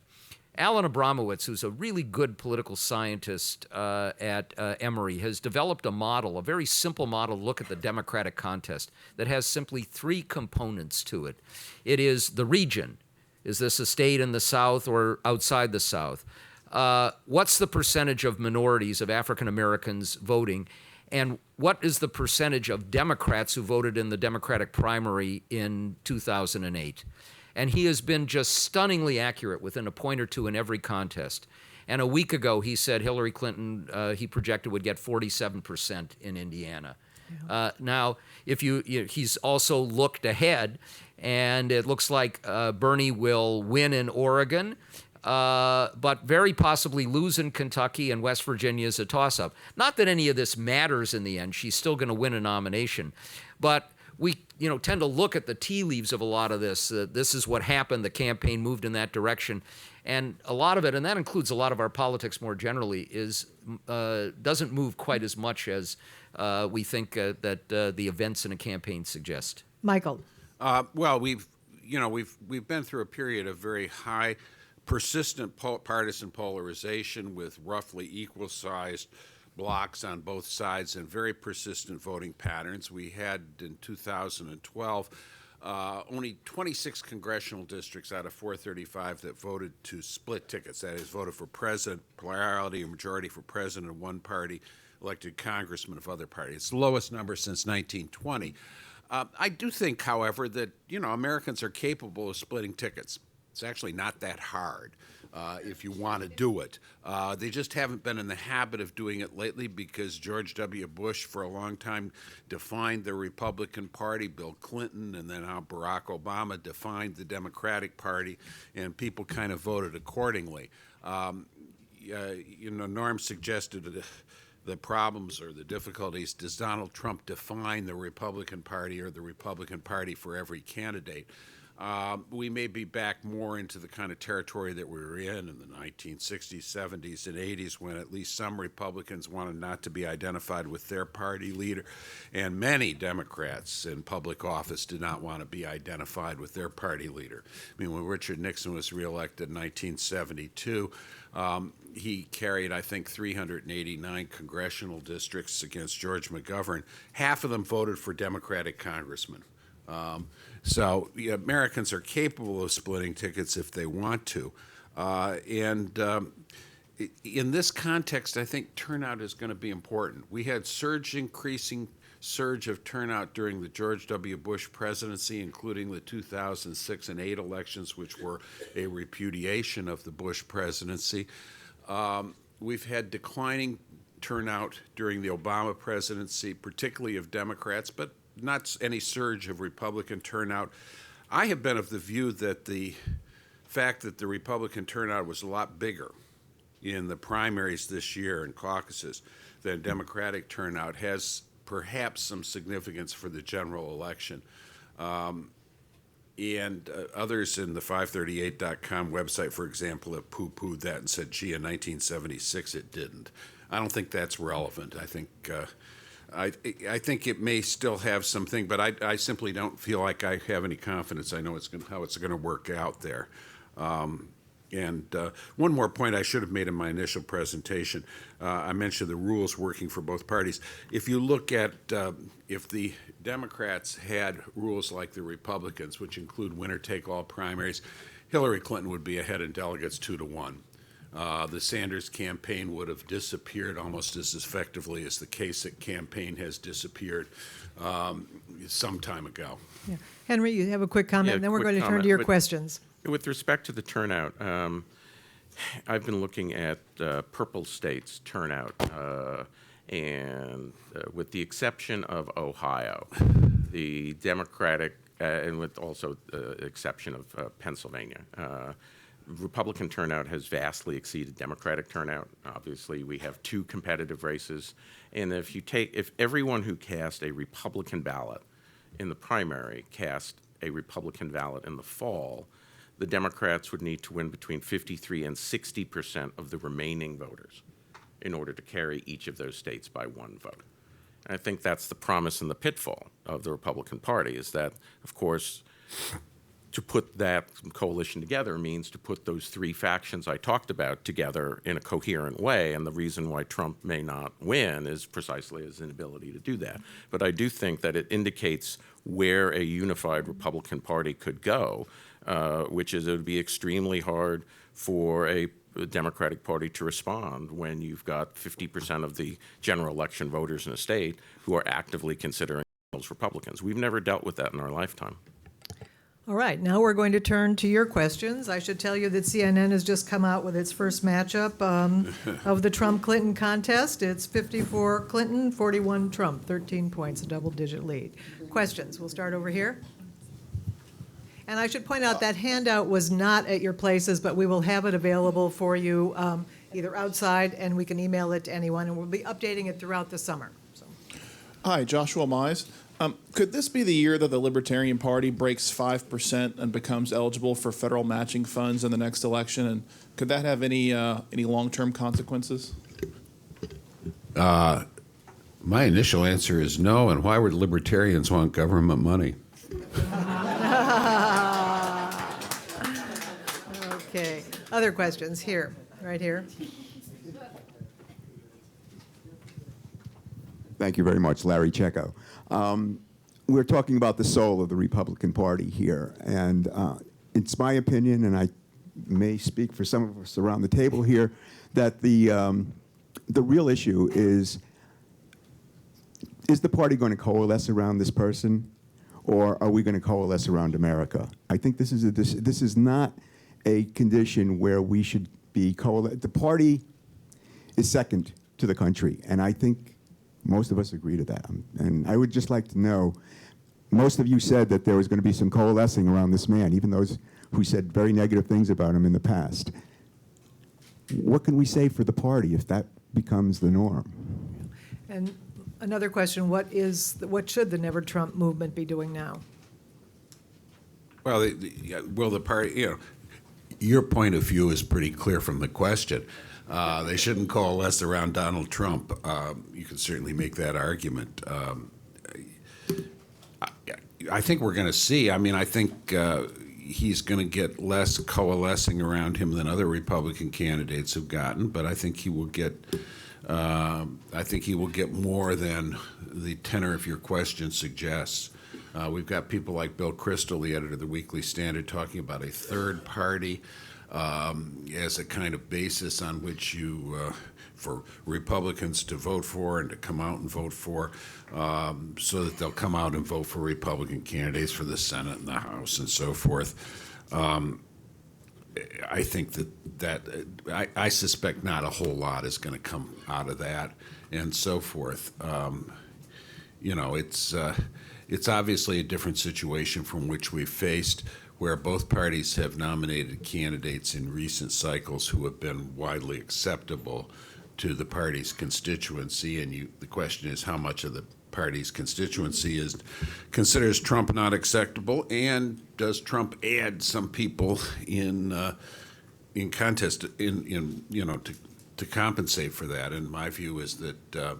Alan Abramowitz, who's a really good political scientist at Emory, has developed a model, a very simple model to look at the Democratic contest that has simply 3 components to it. It is the region. Is this a state in the South or outside the South? What's the percentage of minorities, of African Americans voting? And what is the percentage of Democrats who voted in the Democratic primary in 2008? And he has been just stunningly accurate within a point or two in every contest. And a week ago, he said Hillary Clinton, he projected, would get 47% in Indiana. Yeah. Now, he's also looked ahead, and it looks like Bernie will win in Oregon, but very possibly lose in Kentucky, and West Virginia is a toss-up. Not that any of this matters in the end. She's still going to win a nomination. But we tend to look at the tea leaves of a lot of this. This is what happened. The campaign moved in that direction. And a lot of it, and that includes a lot of our politics more generally, doesn't move quite as much as we think that the events in a campaign suggest. Michael. Well, we've been through a period of very high, persistent partisan polarization with roughly equal-sized blocks on both sides and very persistent voting patterns. We had in 2012 only 26 congressional districts out of 435 that voted to split tickets, that is, voted for president, plurality or majority for president of one party, elected congressmen of other parties. It's the lowest number since 1920. I do think, however, that Americans are capable of splitting tickets. It's actually not that hard if you want to do it. They just haven't been in the habit of doing it lately because George W. Bush for a long time defined the Republican Party, Bill Clinton, and then now Barack Obama defined the Democratic Party, and people kind of voted accordingly. Norm suggested the problems or the difficulties. Does Donald Trump define the Republican Party or the Republican Party for every candidate? We may be back more into the kind of territory that we were in the 1960s, 70s, and 80s when at least some Republicans wanted not to be identified with their party leader, and many Democrats in public office did not want to be identified with their party leader. I mean, when Richard Nixon was reelected in 1972, he carried, I think, 389 congressional districts against George McGovern. Half of them voted for Democratic congressmen. So Americans are capable of splitting tickets if they want to. In this context, I think turnout is going to be important. We had increasing surge of turnout during the George W. Bush presidency, including the 2006 and 2008 elections, which were a repudiation of the Bush presidency. We've had declining turnout during the Obama presidency, particularly of Democrats, but not any surge of Republican turnout. I have been of the view that the fact that the Republican turnout was a lot bigger in the primaries this year and caucuses than Democratic turnout has perhaps some significance for the general election. And others in the 538.com website, for example, have poo-pooed that and said, gee, in 1976 it didn't. I don't think that's relevant. I think it may still have something, but I simply don't feel like I have any confidence. I know how it's going to work out there. And one more point I should have made in my initial presentation. I mentioned the rules working for both parties. If you look at if the Democrats had rules like the Republicans, which include winner-take-all primaries, Hillary Clinton would be ahead in delegates 2-1. The Sanders campaign would have disappeared almost as effectively as the Kasich campaign has disappeared some time ago. Yeah. Henry, you have a quick comment, and then we're going to turn to your questions. With respect to the turnout, I've been looking at purple states' turnout, and with the exception of Ohio, the Democratic, and with also the exception of Pennsylvania, Republican turnout has vastly exceeded Democratic turnout. Obviously, we have 2 competitive races, and if everyone who cast a Republican ballot in the primary cast a Republican ballot in the fall, the Democrats would need to win between 53 and 60% of the remaining voters in order to carry each of those states by 1 vote. And I think that's the promise and the pitfall of the Republican Party, is that, of course, to put that coalition together means to put those 3 factions I talked about together in a coherent way, and the reason why Trump may not win is precisely his inability to do that. But I do think that it indicates where a unified Republican Party could go, which is it would be extremely hard for a Democratic Party to respond when you've got 50% of the general election voters in a state who are actively considering themselves Republicans. We've never dealt with that in our lifetime. All right, now we're going to turn to your questions. I should tell you that CNN has just come out with its first matchup of the Trump-Clinton contest. It's 54 Clinton, 41 Trump, 13 points, a double-digit lead. Questions? We'll start over here. And I should point out that handout was not at your places, but we will have it available for you either outside, and we can email it to anyone, and we'll be updating it throughout the summer. So. Hi, Joshua Mize. Could this be the year that the Libertarian Party breaks 5% and becomes eligible for federal matching funds in the next election? And could that have any long-term consequences? My initial answer is no, and why would libertarians want government money? Okay, other questions? Here, right here. Thank you very much, Larry Checco. We're talking about the soul of the Republican Party here, and it's my opinion, and I may speak for some of us around the table here, that the real issue is the party going to coalesce around this person, or are we going to coalesce around America? I think this is not a condition where we should be the party is second to the country, and I think most of us agree to that. And I would just like to know, most of you said that there was going to be some coalescing around this man, even those who said very negative things about him in the past. What can we say for the party if that becomes the norm? And another question, what should the Never Trump movement be doing now? Well, the party, your point of view is pretty clear from the question. They shouldn't coalesce around Donald Trump. You can certainly make that argument. I think we're going to see. I mean, I think he's going to get less coalescing around him than other Republican candidates have gotten, but I think he will get. I think he will get more than the tenor of your question suggests. We've got people like Bill Kristol, the editor of the Weekly Standard, talking about a third party as a kind of basis on which for Republicans to vote for and to come out and vote for, so that they'll come out and vote for Republican candidates for the Senate and the House and so forth. I think that I suspect not a whole lot is going to come out of that and so forth. It's obviously a different situation from which we've faced, where both parties have nominated candidates in recent cycles who have been widely acceptable to the party's constituency, and the question is how much of the party's constituency considers Trump not acceptable, and does Trump add some people in contest to compensate for that? And my view is that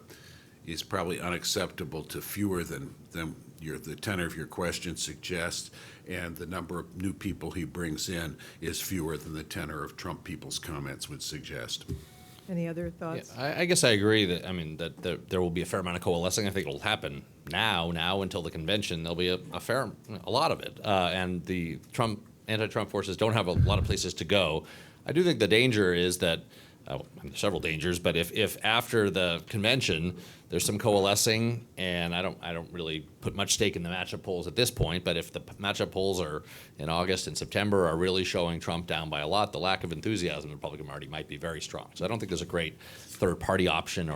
he's probably unacceptable to fewer than the tenor of your question suggests, and the number of new people he brings in is fewer than the tenor of Trump people's comments would suggest. Any other thoughts? Yeah, I guess I agree that there will be a fair amount of coalescing. I think it'll happen now until the convention. There'll be a lot of it, and the anti-Trump forces don't have a lot of places to go. I do think the danger is that several dangers, but if after the convention there's some coalescing, and I don't really put much stake in the matchup polls at this point, but if the matchup polls are in August and September are really showing Trump down by a lot, the lack of enthusiasm in the Republican Party might be very strong. So I don't think there's a great third party option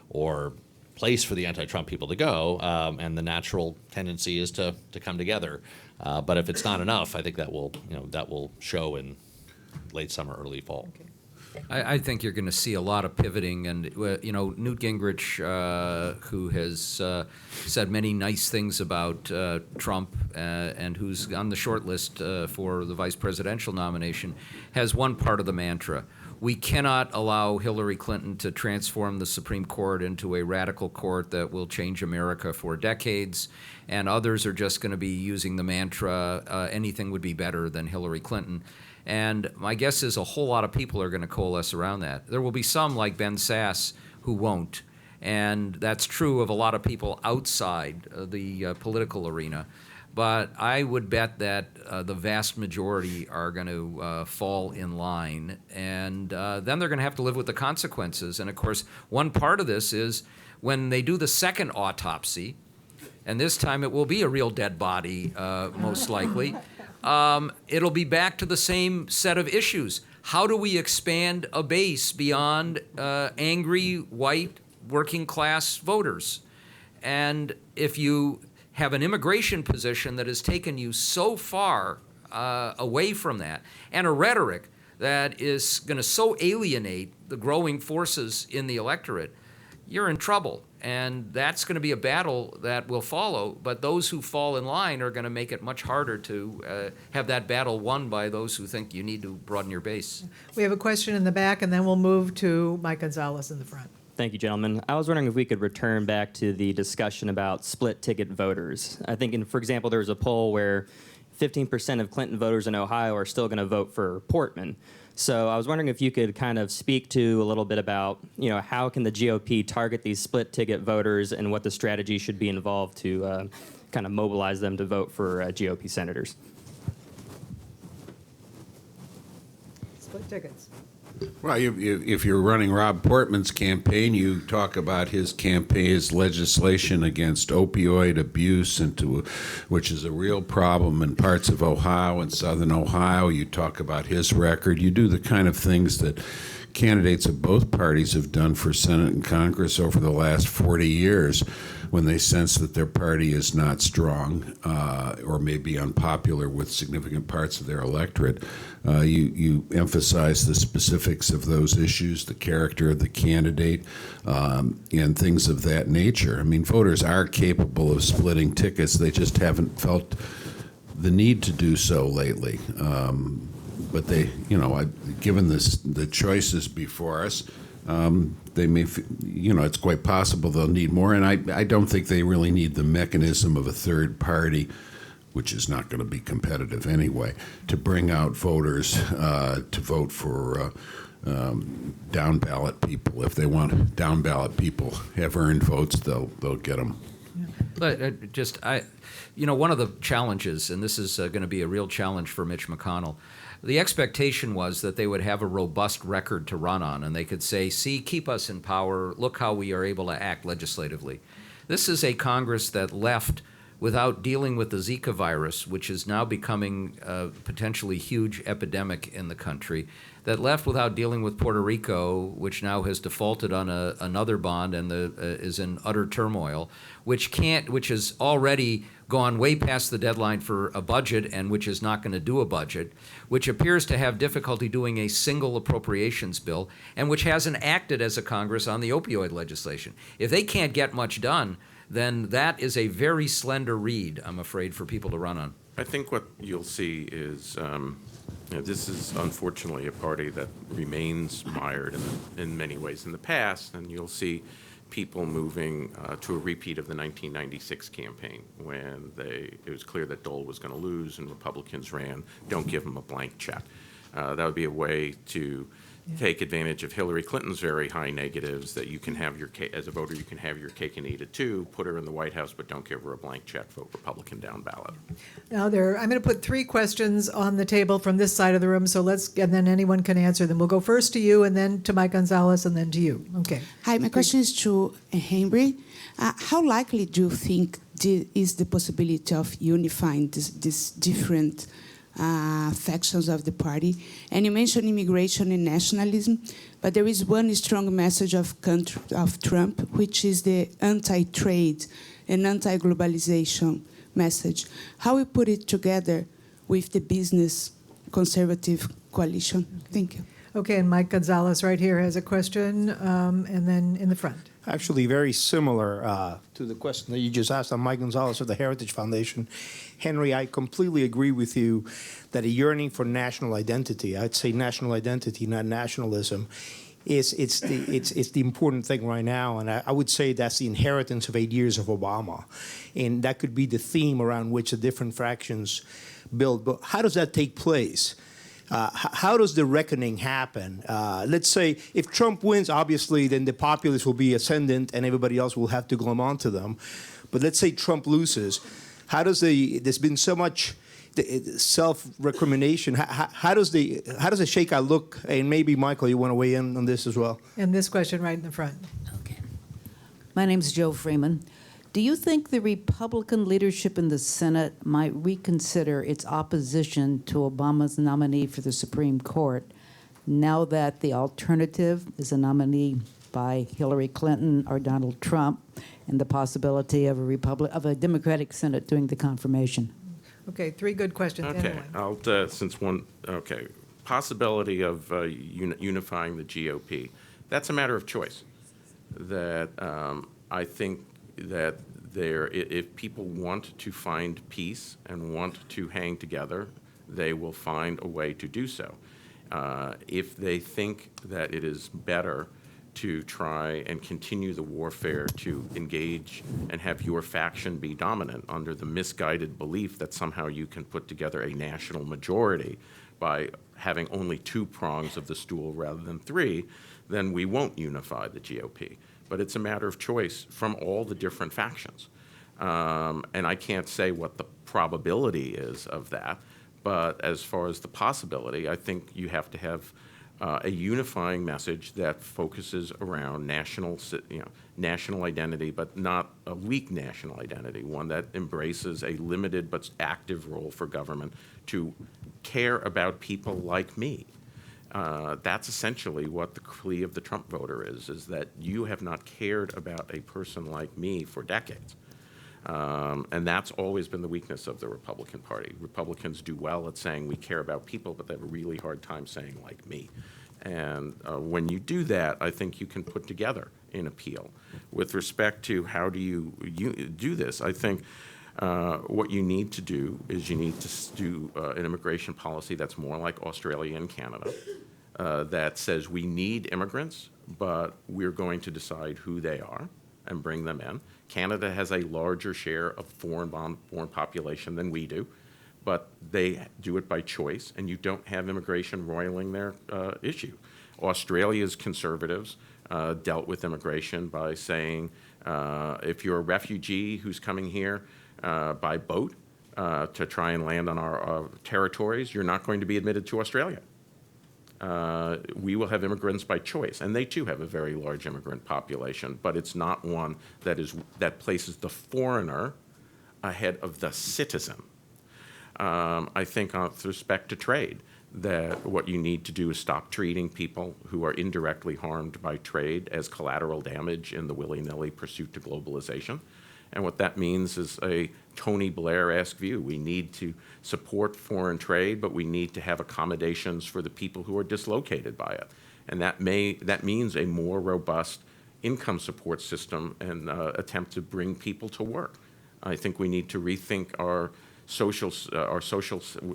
or place for the anti-Trump people to go, and the natural tendency is to come together. But if it's not enough, I think that will show in late summer, early fall. Okay. I think you're going to see a lot of pivoting, and Newt Gingrich, who has said many nice things about Trump and who's on the short list for the vice presidential nomination, has one part of the mantra: we cannot allow Hillary Clinton to transform the Supreme Court into a radical court that will change America for decades. And others are just going to be using the mantra, anything would be better than Hillary Clinton. And my guess is a whole lot of people are going to coalesce around that. There will be some, like Ben Sass, who won't. And that's true of a lot of people outside the political arena. But I would bet that the vast majority are going to fall in line. And then they're going to have to live with the consequences. And, of course, one part of this is when they do the second autopsy, and this time it will be a real dead body, most likely, it'll be back to the same set of issues. How do we expand a base beyond angry, white, working-class voters? And if you have an immigration position that has taken you so far away from that, and a rhetoric that is going to so alienate the growing forces in the electorate, you're in trouble. And that's going to be a battle that will follow, but those who fall in line are going to make it much harder to have that battle won by those who think you need to broaden your base. We have a question in the back, and then we'll move to Mike Gonzalez in the front. Thank you, gentlemen. I was wondering if we could return back to the discussion about split-ticket voters. I think, for example, there was a poll where 15% of Clinton voters in Ohio are still going to vote for Portman. So I was wondering if you could kind of speak to a little bit about, how can the GOP target these split-ticket voters and what the strategy should be involved to kind of mobilize them to vote for GOP senators. Split tickets. Well, if you're running Rob Portman's campaign, you talk about his campaign, his legislation against opioid abuse, which is a real problem in parts of Ohio and southern Ohio. You talk about his record. You do the kind of things that candidates of both parties have done for Senate and Congress over the last 40 years when they sense that their party is not strong or may be unpopular with significant parts of their electorate. You emphasize the specifics of those issues, the character of the candidate, and things of that nature. I mean, voters are capable of splitting tickets. They just haven't felt the need to do so lately. But they, given the choices before us, they may, it's quite possible they'll need more. And I don't think they really need the mechanism of a third party, which is not going to be competitive anyway, to bring out voters to vote for down-ballot people. If they want down-ballot people have earned votes, they'll get them. But one of the challenges, and this is going to be a real challenge for Mitch McConnell, the expectation was that they would have a robust record to run on, and they could say, see, keep us in power, look how we are able to act legislatively. This is a Congress that left without dealing with the Zika virus, which is now becoming a potentially huge epidemic in the country, that left without dealing with Puerto Rico, which now has defaulted on another bond and is in utter turmoil, which has already gone way past the deadline for a budget and which is not going to do a budget, which appears to have difficulty doing a single appropriations bill, and which hasn't acted as a Congress on the opioid legislation. If they can't get much done, then that is a very slender reed, I'm afraid, for people to run on. I think what you'll see is this is unfortunately a party that remains mired in many ways in the past, and you'll see people moving to a repeat of the 1996 campaign when it was clear that Dole was going to lose and Republicans ran, don't give him a blank check. That would be a way to take advantage of Hillary Clinton's very high negatives that you can have your as a voter, you can have your cake and eat it too, put her in the White House, but don't give her a blank check, vote Republican down ballot. Now, I'm going to put 3 questions on the table from this side of the room, and then anyone can answer them. We'll go first to you, and then to Mike Gonzalez, and then to you. Okay. Hi, my question is to Henry. How likely do you think is the possibility of unifying these different factions of the party? And you mentioned immigration and nationalism, but there is one strong message of Trump, which is the anti-trade and anti-globalization message. How we put it together with the business conservative coalition? Thank you. Okay, and Mike Gonzalez right here has a question, and then in the front. Actually, very similar to the question that you just asked on Mike Gonzalez of the Heritage Foundation. Henry, I completely agree with you that a yearning for national identity, I'd say national identity, not nationalism, it's the important thing right now. And I would say that's the inheritance of 8 years of Obama. And that could be the theme around which the different fractions build. But how does that take place? How does the reckoning happen? Let's say if Trump wins, obviously, then the populace will be ascendant and everybody else will have to glom onto them. But let's say Trump loses. How does there's been so much self-recrimination. How does the shakeout look? And maybe, Michael, you want to weigh in on this as well? And this question right in the front. Okay. My name's Joe Freeman. Do you think the Republican leadership in the Senate might reconsider its opposition to Obama's nominee for the Supreme Court now that the alternative is a nominee by Hillary Clinton or Donald Trump, and the possibility of a Democratic Senate doing the confirmation? Okay, 3 good questions. Okay, Anyone? Possibility of unifying the GOP. That's a matter of choice. That I think that if people want to find peace and want to hang together, they will find a way to do so. If they think that it is better to try and continue the warfare to engage and have your faction be dominant under the misguided belief that somehow you can put together a national majority by having only 2 prongs of the stool rather than 3, then we won't unify the GOP. But it's a matter of choice from all the different factions. And I can't say what the probability is of that, but as far as the possibility, I think you have to have a unifying message that focuses around national identity, but not a weak national identity, one that embraces a limited but active role for government to care about people like me. That's essentially what the plea of the Trump voter is that you have not cared about a person like me for decades. And that's always been the weakness of the Republican Party. Republicans do well at saying we care about people, but they have a really hard time saying like me. And when you do that, I think you can put together an appeal. With respect to how do you do this, I think what you need to do is you need to do an immigration policy that's more like Australia and Canada, that says we need immigrants, but we're going to decide who they are and bring them in. Canada has a larger share of foreign-born population than we do, but they do it by choice, and you don't have immigration roiling their issue. Australia's conservatives dealt with immigration by saying if you're a refugee who's coming here by boat to try and land on our territories, you're not going to be admitted to Australia. We will have immigrants by choice, and they too have a very large immigrant population, but it's not one that places the foreigner ahead of the citizen. I think with respect to trade, that what you need to do is stop treating people who are indirectly harmed by trade as collateral damage in the willy-nilly pursuit to globalization. And what that means is a Tony Blair-esque view. We need to support foreign trade, but we need to have accommodations for the people who are dislocated by it. And that means a more robust income support system and attempt to bring people to work. I think we need to rethink our social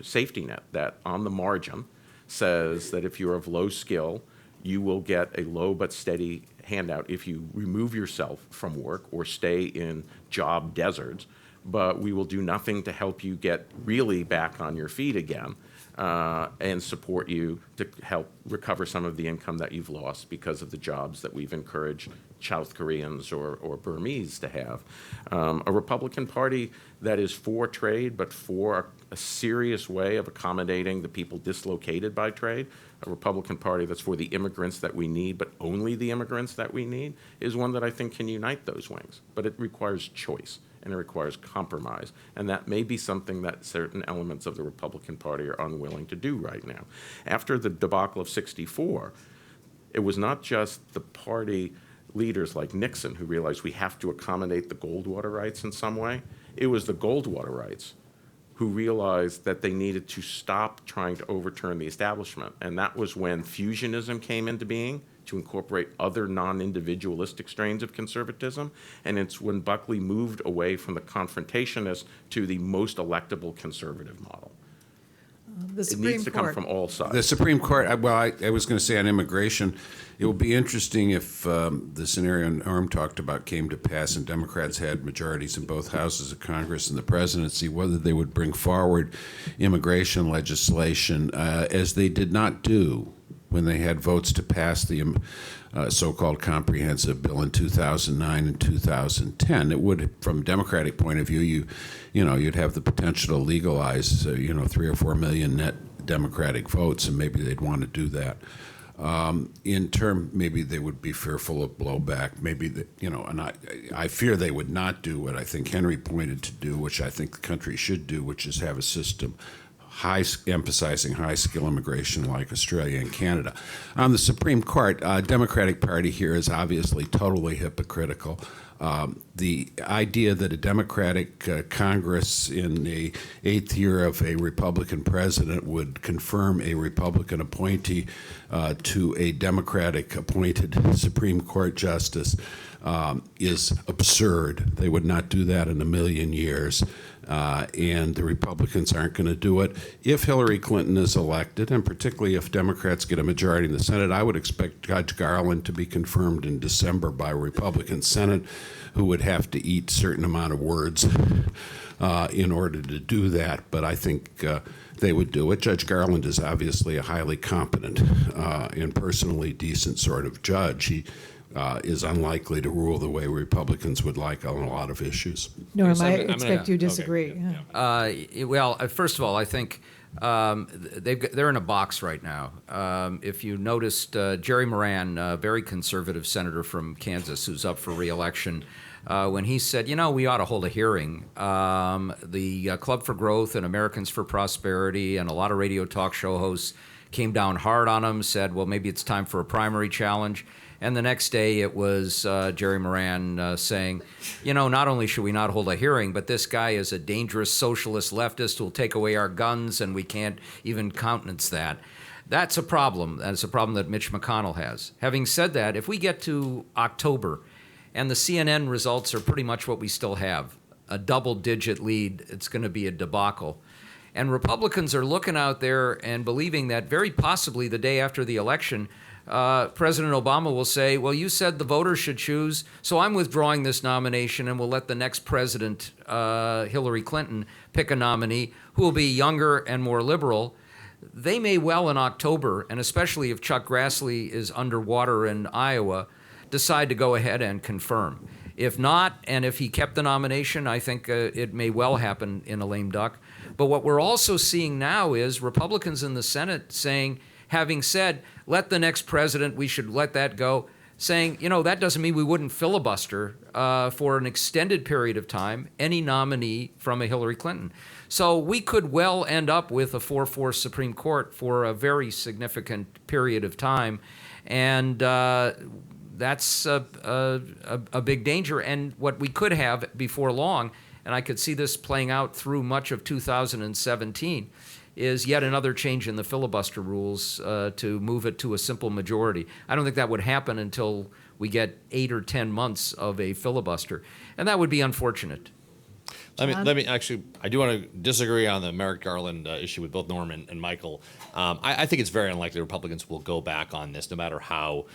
safety net that on the margin says that if you're of low skill, you will get a low but steady handout if you remove yourself from work or stay in job deserts, but we will do nothing to help you get really back on your feet again and support you to help recover some of the income that you've lost because of the jobs that we've encouraged South Koreans or Burmese to have. A Republican Party that is for trade, but for a serious way of accommodating the people dislocated by trade. A Republican Party that's for the immigrants that we need, but only the immigrants that we need, is one that I think can unite those wings. But it requires choice, and it requires compromise. And that may be something that certain elements of the Republican Party are unwilling to do right now. After the debacle of '64, it was not just the party leaders like Nixon who realized we have to accommodate the Goldwater rights in some way. It was the Goldwater rights who realized that they needed to stop trying to overturn the establishment. And that was when fusionism came into being to incorporate other non-individualistic strains of conservatism. And it's when Buckley moved away from the confrontationist to the most electable conservative model. The It Supreme needs to come Court. from all sides. The Supreme Court, I was going to say on immigration, it will be interesting if the scenario Norm talked about came to pass and Democrats had majorities in both houses of Congress and the presidency, whether they would bring forward immigration legislation, as they did not do when they had votes to pass the so-called comprehensive bill in 2009 and 2010. It would, from a Democratic point of view, you'd have the potential to legalize 3 or 4 million net Democratic votes, and maybe they'd want to do that. Maybe they would be fearful of blowback. And I fear they would not do what I think Henry pointed to do, which I think the country should do, which is have a system emphasizing high-skill immigration like Australia and Canada. On the Supreme Court, Democratic Party here is obviously totally hypocritical. The idea that a Democratic Congress in the 8th year of a Republican president would confirm a Republican appointee to a Democratic-appointed Supreme Court justice is absurd. They would not do that in a million years. And the Republicans aren't going to do it. If Hillary Clinton is elected, and particularly if Democrats get a majority in the Senate, I would expect Judge Garland to be confirmed in December by a Republican Senate, who would have to eat a certain amount of words in order to do that. But I think they would do it. Judge Garland is obviously a highly competent and personally decent sort of judge. He is unlikely to rule the way Republicans would like on a lot of issues. Norm, I I'm gonna- expect you disagree. okay, Yeah. Well, first of all, I think they're in a box right now. If you noticed, Jerry Moran, a very conservative senator from Kansas who's up for re-election, when he said, we ought to hold a hearing, the Club for Growth and Americans for Prosperity and a lot of radio talk show hosts came down hard on him, said, well, maybe it's time for a primary challenge. And the next day it was Jerry Moran saying, not only should we not hold a hearing, but this guy is a dangerous socialist leftist who will take away our guns, and we can't even countenance that. That's a problem. That's a problem that Mitch McConnell has. Having said that, if we get to October and the CNN results are pretty much what we still have, a double-digit lead, it's going to be a debacle. And Republicans are looking out there and believing that very possibly the day after the election, President Obama will say, well, you said the voters should choose, so I'm withdrawing this nomination and we'll let the next president, Hillary Clinton, pick a nominee who will be younger and more liberal. They may well in October, and especially if Chuck Grassley is underwater in Iowa, decide to go ahead and confirm. If not, and if he kept the nomination, I think it may well happen in a lame duck. But what we're also seeing now is Republicans in the Senate saying, having said, let the next president, we should let that go, saying, that doesn't mean we wouldn't filibuster for an extended period of time any nominee from a Hillary Clinton. So we could well end up with a 4-4 Supreme Court for a very significant period of time. And that's a big danger. And what we could have before long, and I could see this playing out through much of 2017, is yet another change in the filibuster rules to move it to a simple majority. I don't think that would happen until we get 8 or 10 months of a filibuster, and that would be unfortunate. Let me actually, I do want to disagree on the Merrick Garland issue with both Norm and Michael. I think it's very unlikely Republicans will go back on this, no matter how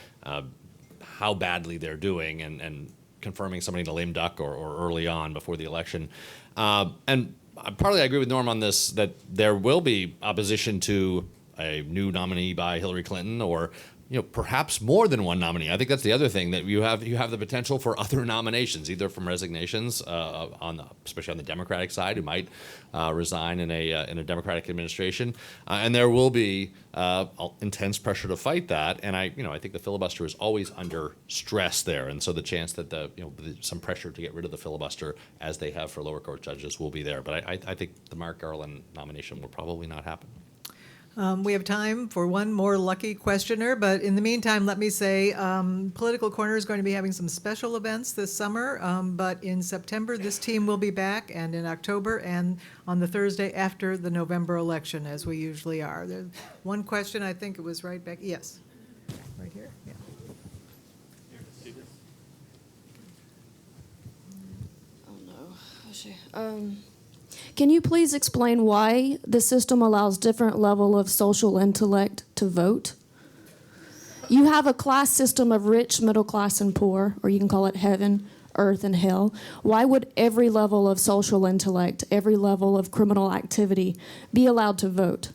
badly they're doing and confirming somebody in a lame duck or early on before the election. And partly I agree with Norm on this, that there will be opposition to a new nominee by Hillary Clinton, or perhaps more than one nominee. I think that's the other thing, that you have the potential for other nominations, either from resignations especially on the Democratic side, who might resign in a Democratic administration, and there will be intense pressure to fight that. And I think the filibuster is always under stress there, and so the chance that some pressure to get rid of the filibuster, as they have for lower court judges, will be there. But I think the Mark Garland nomination will probably not happen. We have time for one more lucky questioner, but in the meantime, let me say Political Corner is going to be having some special events this summer, but in September, this team will be back, and in October, and on the Thursday after the November election, as we usually are. There's one question, I think it was right back, yes, right here, yeah. Oh, no. Oh, shit. Can you please explain why the system allows different level of social intellect to vote? You have a class system of rich, middle class, and poor, or you can call it heaven, earth, and hell. Why would every level of social intellect, every level of criminal activity be allowed to vote?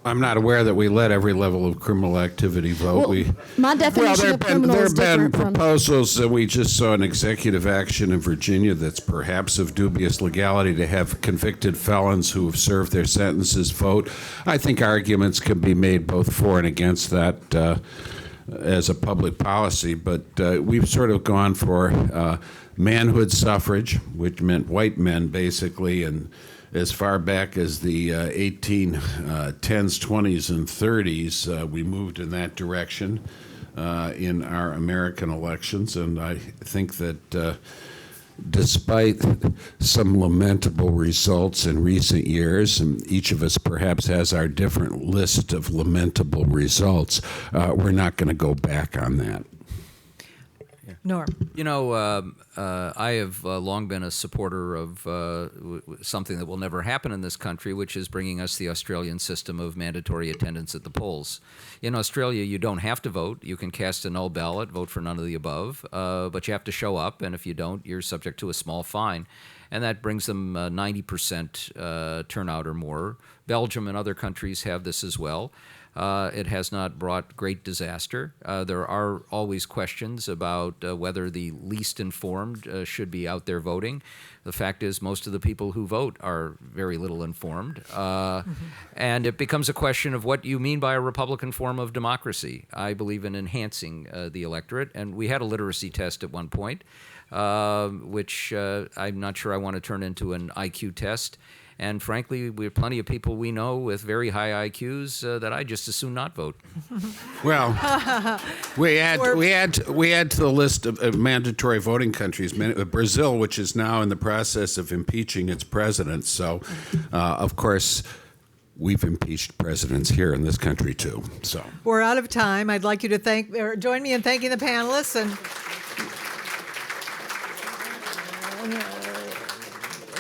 I'm not aware that we let every level of criminal activity vote. Well, my definition of criminal is there have been different from... proposals that we just saw an executive action in Virginia that's perhaps of dubious legality, to have convicted felons who have served their sentences vote. I think arguments can be made both for and against that as a public policy, but we've sort of gone for manhood suffrage, which meant white men basically, and as far back as the 1810s, 20s, and 30s, we moved in that direction in our American elections. And I think that despite some lamentable results in recent years, and each of us perhaps has our different list of lamentable results, we're not going to go back on that. Norm. I have long been a supporter of something that will never happen in this country, which is bringing us the Australian system of mandatory attendance at the polls. In Australia, you don't have to vote. You can cast a no ballot, vote for none of the above, but you have to show up, and if you don't, you're subject to a small fine. And that brings them 90% turnout or more. Belgium and other countries have this as well. It has not brought great disaster. There are always questions about whether the least informed should be out there voting. The fact is, most of the people who vote are very little informed. And it becomes a question of what you mean by a Republican form of democracy. I believe in enhancing the electorate, and we had a literacy test at one point, which I'm not sure I want to turn into an IQ test. And frankly, we have plenty of people we know with very high IQs that I just as soon not vote. Well, we add to the list of mandatory voting countries Brazil, which is now in the process of impeaching its president. So, of course, we've impeached presidents here in this country too. So We're out of time. I'd like you to join me in thanking the panelists and.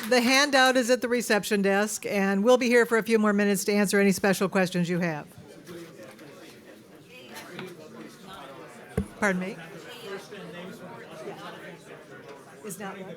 The handout is at the reception desk, and we'll be here for a few more minutes to answer any special questions you have. Pardon me? Is not what?